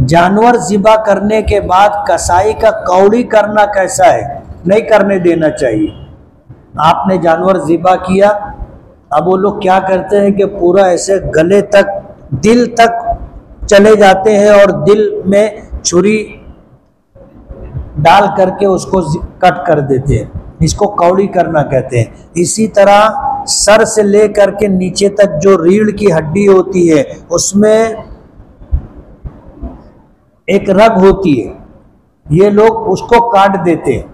जानवर ज़िबा करने के बाद कसाई का कौड़ी करना कैसा है? नहीं करने देना चाहिए। आपने जानवर ज़िबा किया, अब वो लोग क्या करते हैं कि पूरा ऐसे गले तक, दिल तक चले जाते हैं और दिल में छुरी डाल करके उसको कट कर देते हैं। इसको कौड़ी करना कहते हैं। इसी तरह सर से ले करके नीचे तक जो रीढ़ की हड्डी होती है उसमें एक रग होती है, ये लोग उसको काट देते हैं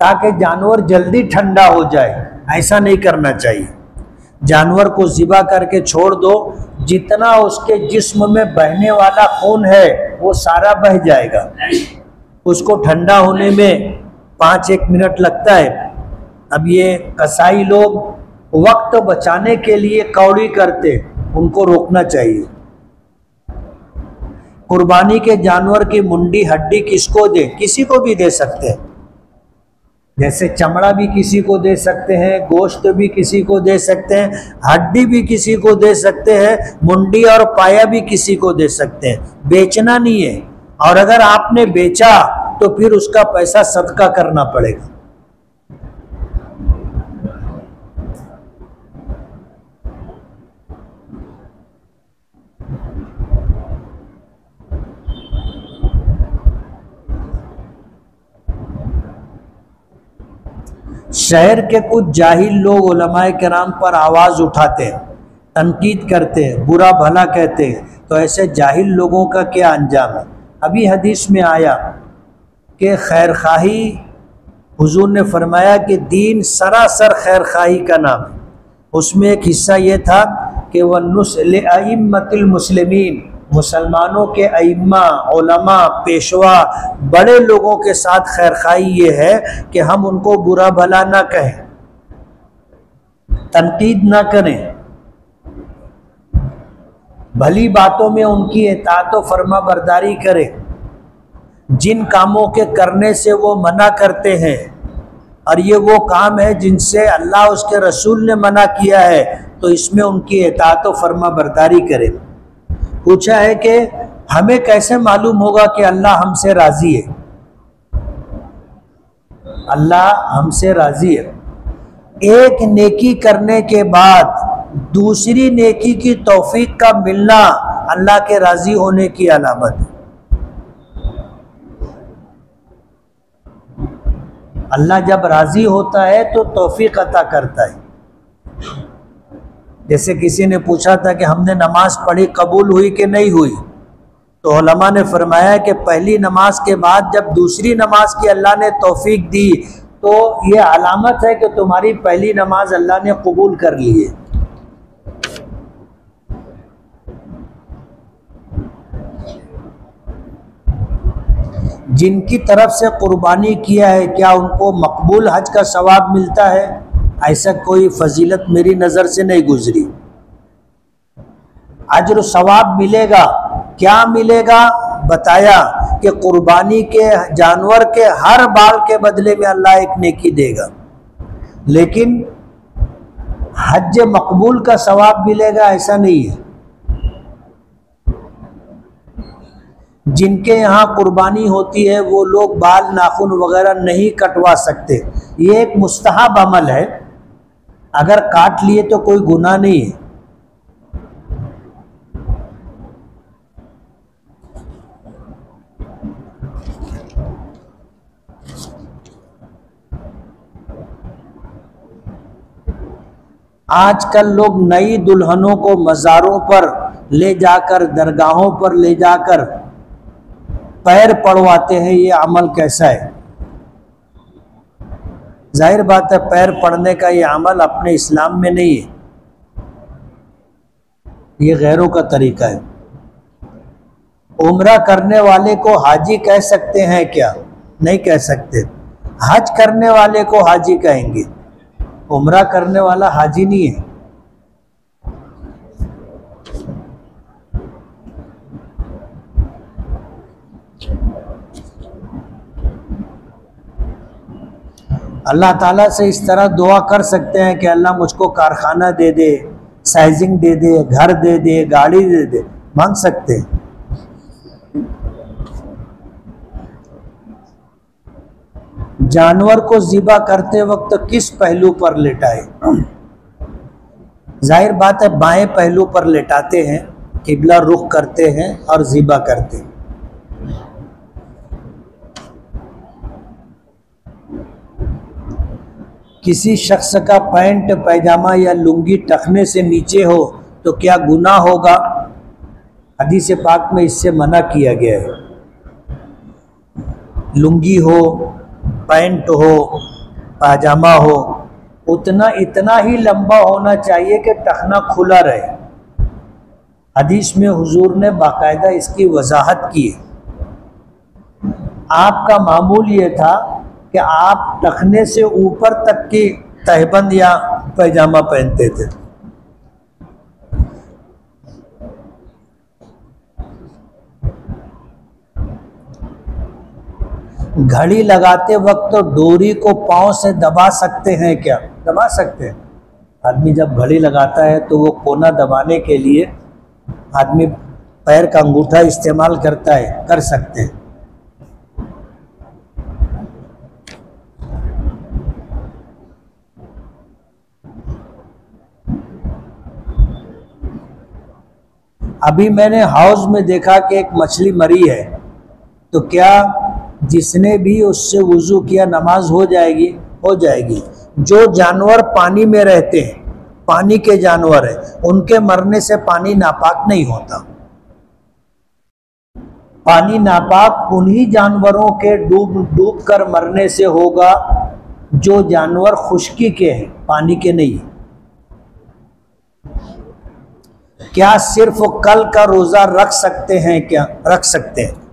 ताकि जानवर जल्दी ठंडा हो जाए। ऐसा नहीं करना चाहिए। जानवर को ज़िबा करके छोड़ दो, जितना उसके जिस्म में बहने वाला खून है वो सारा बह जाएगा। उसको ठंडा होने में 5-1 मिनट लगता है। अब ये कसाई लोग वक्त बचाने के लिए कौड़ी करते, उनको रोकना चाहिए। कुर्बानी के जानवर की मुंडी हड्डी किसको दे? किसी को भी दे सकते हैं। जैसे चमड़ा भी किसी को दे सकते हैं, गोश्त भी किसी को दे सकते हैं, हड्डी भी किसी को दे सकते हैं, मुंडी और पाया भी किसी को दे सकते हैं। बेचना नहीं है, और अगर आपने बेचा तो फिर उसका पैसा सदका करना पड़ेगा। शहर के कुछ जाहिल लोग उलमाए किराम पर आवाज़ उठाते हैं, तनकीद करते हैं, बुरा भला कहते हैं। तो ऐसे जाहिल लोगों का क्या अंजाम है? अभी हदीस में आया कि खैरखाही, हुजूर ने फरमाया कि दीन सरासर खैरखाही का नाम है। उसमें एक हिस्सा ये था कि वन्नुस्ल अइम्मतिल मुस्लिमीन, मुसलमानों के अइम्मा, उलमा, पेशवा, बड़े लोगों के साथ खैरखाई ये है कि हम उनको बुरा भला ना कहें, तनकीद ना करें, भली बातों में उनकी इताअत व फरमा बरदारी करें। जिन कामों के करने से वो मना करते हैं, और ये वो काम है जिनसे अल्लाह उसके रसूल ने मना किया है, तो इसमें उनकी इताअत व फरमा बरदारी करें। पूछा है कि हमें कैसे मालूम होगा कि अल्लाह हमसे राज़ी है? अल्लाह हमसे राज़ी है। एक नेकी करने के बाद दूसरी नेकी की तौफीक का मिलना अल्लाह के राज़ी होने की अलामत है। अल्लाह जब राज़ी होता है तो तौफीक अता करता है। जैसे किसी ने पूछा था कि हमने नमाज पढ़ी, कबूल हुई कि नहीं हुई? तो उलमा ने फरमाया कि पहली नमाज के बाद जब दूसरी नमाज की अल्लाह ने तौफीक दी तो ये अलामत है कि तुम्हारी पहली नमाज अल्लाह ने कबूल कर ली है। जिनकी तरफ से कुर्बानी किया है, क्या उनको मकबूल हज का सवाब मिलता है? ऐसा कोई फजीलत मेरी नज़र से नहीं गुजरी। अज्र सवाब मिलेगा, क्या मिलेगा? बताया कि कुर्बानी के जानवर के हर बाल के बदले में अल्लाह एक नेकी देगा, लेकिन हज मकबूल का सवाब मिलेगा ऐसा नहीं है। जिनके यहाँ कुर्बानी होती है वो लोग बाल नाखून वगैरह नहीं कटवा सकते, ये एक मुस्तहब अमल है, अगर काट लिए तो कोई गुनाह नहीं है। आजकल लोग नई दुल्हनों को मज़ारों पर ले जाकर, दरगाहों पर ले जाकर पैर पड़वाते हैं, ये अमल कैसा है? जाहिर बात है पैर पड़ने का ये अमल अपने इस्लाम में नहीं है, ये गैरों का तरीका है। उम्रा करने वाले को हाजी कह सकते हैं क्या? नहीं कह सकते। हज करने वाले को हाजी कहेंगे, उम्रा करने वाला हाजी नहीं है। अल्लाह ताला से इस तरह दुआ कर सकते हैं कि अल्लाह मुझको कारखाना दे दे, साइजिंग दे दे, घर दे दे, गाड़ी दे दे, मांग सकते हैं। जानवर को ज़िबा करते वक्त किस पहलू पर लेटाए? जाहिर बात है बाएं पहलू पर लेटाते हैं, किबला रुख करते हैं और ज़िबा करते हैं। किसी शख्स का पैंट पैजामा या लुंगी टखने से नीचे हो तो क्या गुनाह होगा? हदीस पाक में इससे मना किया गया है। लुंगी हो, पैंट हो, पाजामा हो, इतना ही लंबा होना चाहिए कि टखना खुला रहे। हदीस में हुजूर ने बाकायदा इसकी वजाहत की है। आपका मामूल ये था कि आप टखने से ऊपर तक की तहबंद या पैजामा पहनते थे। घड़ी लगाते वक्त तो डोरी को पांव से दबा सकते हैं क्या? दबा सकते हैं। आदमी जब घड़ी लगाता है तो वो कोना दबाने के लिए आदमी पैर का अंगूठा इस्तेमाल करता है, कर सकते हैं। अभी मैंने हाउस में देखा कि एक मछली मरी है, तो क्या जिसने भी उससे वुजू किया नमाज हो जाएगी? हो जाएगी। जो जानवर पानी में रहते हैं, पानी के जानवर हैं, उनके मरने से पानी नापाक नहीं होता। पानी नापाक उन्हीं जानवरों के डूब कर मरने से होगा जो जानवर खुश्की के हैं, पानी के नहीं। क्या सिर्फ कल का रोजा रख सकते हैं? क्या रख सकते हैं।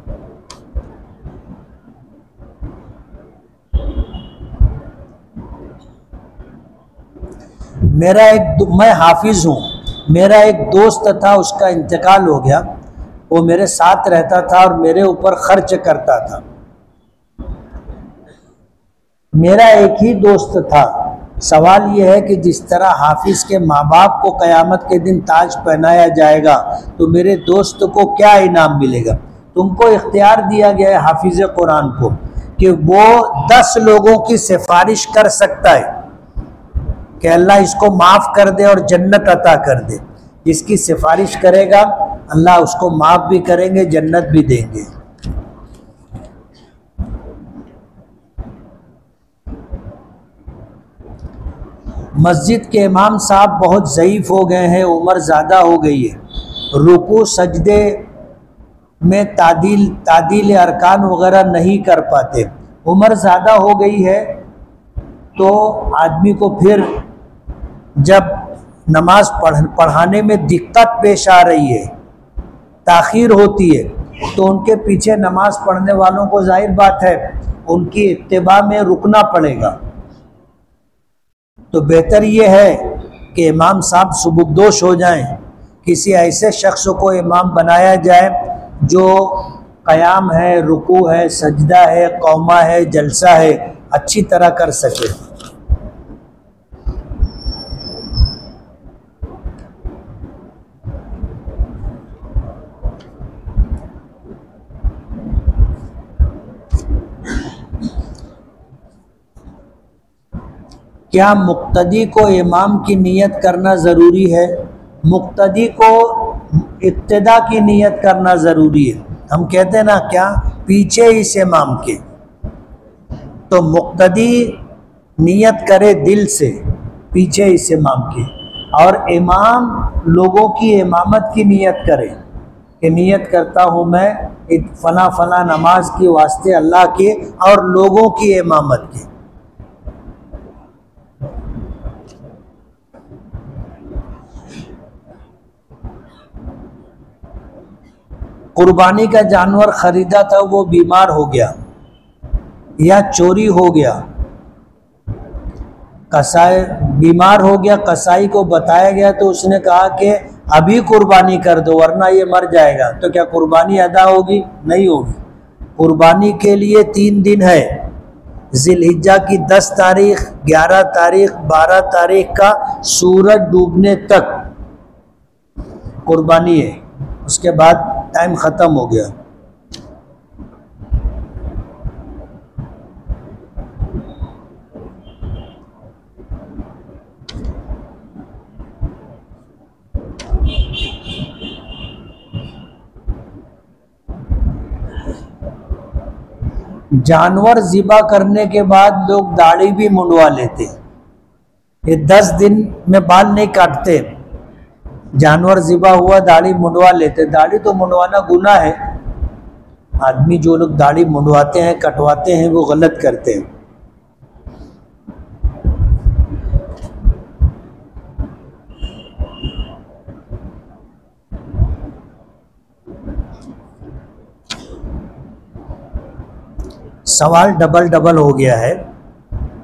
मैं हाफिज हूँ, मेरा एक दोस्त था, उसका इंतकाल हो गया। वो मेरे साथ रहता था और मेरे ऊपर खर्च करता था। मेरा एक ही दोस्त था। सवाल यह है कि जिस तरह हाफिज के माँ बाप को क़यामत के दिन ताज पहनाया जाएगा तो मेरे दोस्त को क्या इनाम मिलेगा? तुमको इख्तियार दिया गया है हाफिज कुरान को कि वो 10 लोगों की सिफारिश कर सकता है कि अल्लाह इसको माफ़ कर दे और जन्नत अता कर दे। जिसकी सिफारिश करेगा अल्लाह उसको माफ़ भी करेंगे, जन्नत भी देंगे। मस्जिद के इमाम साहब बहुत ज़ईफ़ हो गए हैं, उम्र ज़्यादा हो गई है, रुकू सजदे में तादील अरकान वगैरह नहीं कर पाते। उम्र ज़्यादा हो गई है तो आदमी को फिर जब नमाज पढ़ाने में दिक्कत पेश आ रही है, ताख़ीर होती है, तो उनके पीछे नमाज पढ़ने वालों को जाहिर बात है उनकी इत्तिबा में रुकना पड़ेगा। तो बेहतर ये है कि इमाम साहब सुबुकदोश हो जाएं, किसी ऐसे शख्स को इमाम बनाया जाए जो क़याम है, रुकू है, सजदा है, कौमा है, जलसा है, अच्छी तरह कर सके। क्या मुक्तदी को इमाम की नियत करना ज़रूरी है? मुक्तदी को इक्तिदा की नियत करना ज़रूरी है। हम कहते हैं ना, क्या पीछे इस इमाम के, तो मुक्तदी नियत करे दिल से पीछे इस इमाम की, और इमाम लोगों की इमामत की नियत करे कि नियत करता हूँ मैं फ़ला फ़ला नमाज के वास्ते अल्लाह के और लोगों की इमामत की। कुर्बानी का जानवर ख़रीदा था, वो बीमार हो गया या चोरी हो गया, कसाई बीमार हो गया, कसाई को बताया गया तो उसने कहा कि अभी कुर्बानी कर दो वरना ये मर जाएगा, तो क्या कुर्बानी अदा होगी? नहीं होगी। कुर्बानी के लिए 3 दिन है, जिलहिज्जा की 10 तारीख, 11 तारीख, 12 तारीख का सूरज डूबने तक कुर्बानी है, उसके बाद टाइम ख़त्म हो गया। जानवर ज़िबा करने के बाद लोग दाढ़ी भी मुंडवा लेते। ये 10 दिन में बाल नहीं काटते, जानवर ज़िबा हुआ दाढ़ी मुंडवा लेते। दाढ़ी तो मुंडवाना गुनाह है, आदमी जो लोग दाढ़ी मुंडवाते हैं, कटवाते हैं, वो गलत करते हैं। सवाल डबल डबल हो गया है,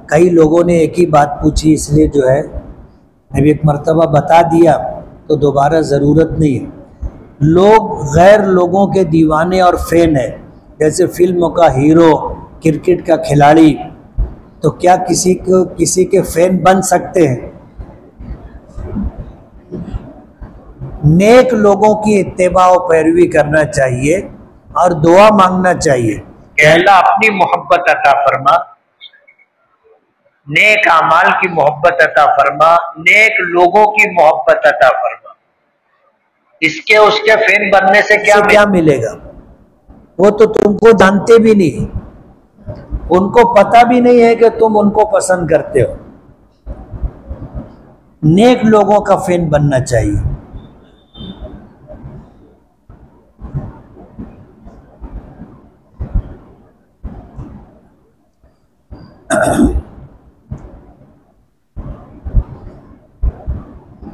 कई लोगों ने एक ही बात पूछी, इसलिए जो है मैं भी एक मर्तबा बता दिया तो दोबारा ज़रूरत नहीं है। लोग गैर लोगों के दीवाने और फ़ैन है, जैसे फिल्मों का हीरो, क्रिकेट का खिलाड़ी, तो क्या किसी के फ़ैन बन सकते हैं? नेक लोगों की इत्तिबा और पैरवी करना चाहिए और दुआ मांगना चाहिए, अल्लाह अपनी मोहब्बत अता फरमा, नेक अमाल की मोहब्बत अता फरमा, नेक लोगों की मोहब्बत अता फरमा। इसके उसके फैन बनने से क्या मिलेगा? वो तो तुमको जानते भी नहीं, उनको पता भी नहीं है कि तुम उनको पसंद करते हो। नेक लोगों का फैन बनना चाहिए।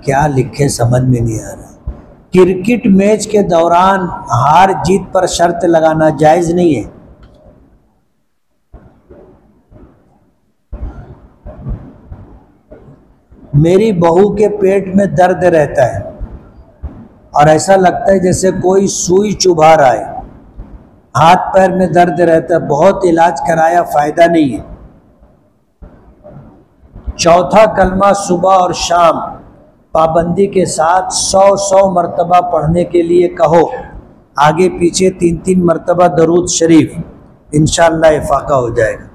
क्या लिखे समझ में नहीं आ रहा। क्रिकेट मैच के दौरान हार जीत पर शर्त लगाना जायज़ नहीं है। मेरी बहू के पेट में दर्द रहता है और ऐसा लगता है जैसे कोई सुई चुभा रहा है, हाथ पैर में दर्द रहता है, बहुत इलाज कराया, फ़ायदा नहीं है। चौथा कलमा सुबह और शाम पाबंदी के साथ 100 मरतबा पढ़ने के लिए कहो, आगे पीछे 3 मरतबा दरूद शरीफ, इंशाअल्लाह इफाका हो जाएगा।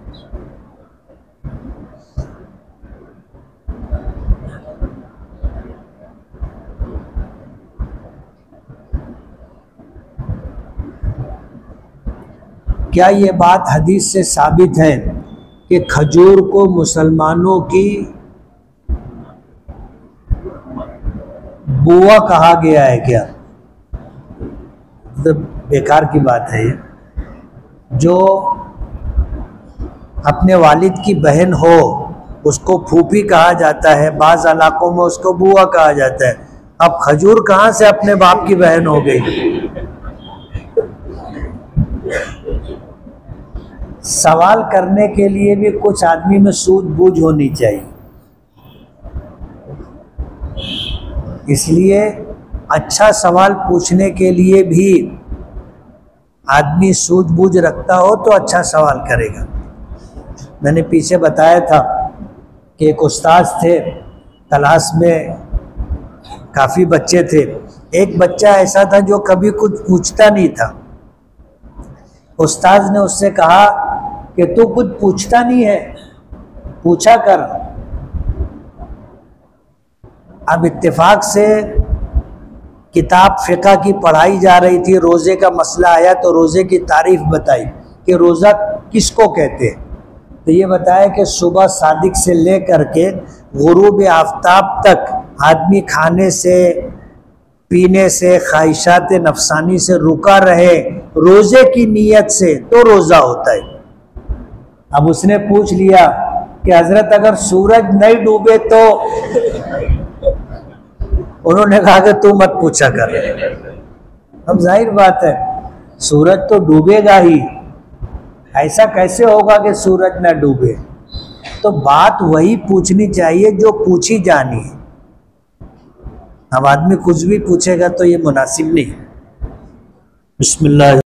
क्या ये बात हदीस से साबित है कि खजूर को मुसलमानों की बुआ कहा गया है? क्या तो बेकार की बात है ये। जो अपने वालिद की बहन हो उसको फूफी कहा जाता है, बाज़ इलाकों में उसको बुआ कहा जाता है। अब खजूर कहाँ से अपने बाप की बहन हो गई? सवाल करने के लिए भी कुछ आदमी में सूझबूझ होनी चाहिए। इसलिए अच्छा सवाल पूछने के लिए भी आदमी सूझबूझ रखता हो तो अच्छा सवाल करेगा। मैंने पीछे बताया था कि एक उस्ताद थे, क्लास में काफ़ी बच्चे थे। एक बच्चा ऐसा था जो कभी कुछ पूछता नहीं था। उस्ताद ने उससे कहा कि तू कुछ पूछता नहीं है, पूछा कर। अब इत्तेफाक से किताब फ़िक़्ह की पढ़ाई जा रही थी, रोज़े का मसला आया तो रोज़े की तारीफ़ बताई कि रोज़ा किसको कहते हैं। तो ये बताया कि सुबह सादिक से ले कर के गुरूब आफ्ताब तक आदमी खाने से, पीने से, ख्वाहिशात नफसानी से रुका रहे रोज़े की नीयत से, तो रोज़ा होता है। अब उसने पूछ लिया कि हज़रत अगर सूरज नहीं डूबे तो? उन्होंने कहा कि तू मत पूछा कर। अब जाहिर बात है सूरज तो डूबेगा ही, ऐसा कैसे होगा कि सूरज ना डूबे? तो बात वही पूछनी चाहिए जो पूछी जानी है। अब आदमी कुछ भी पूछेगा तो ये मुनासिब नहीं। बिस्मिल्लाह।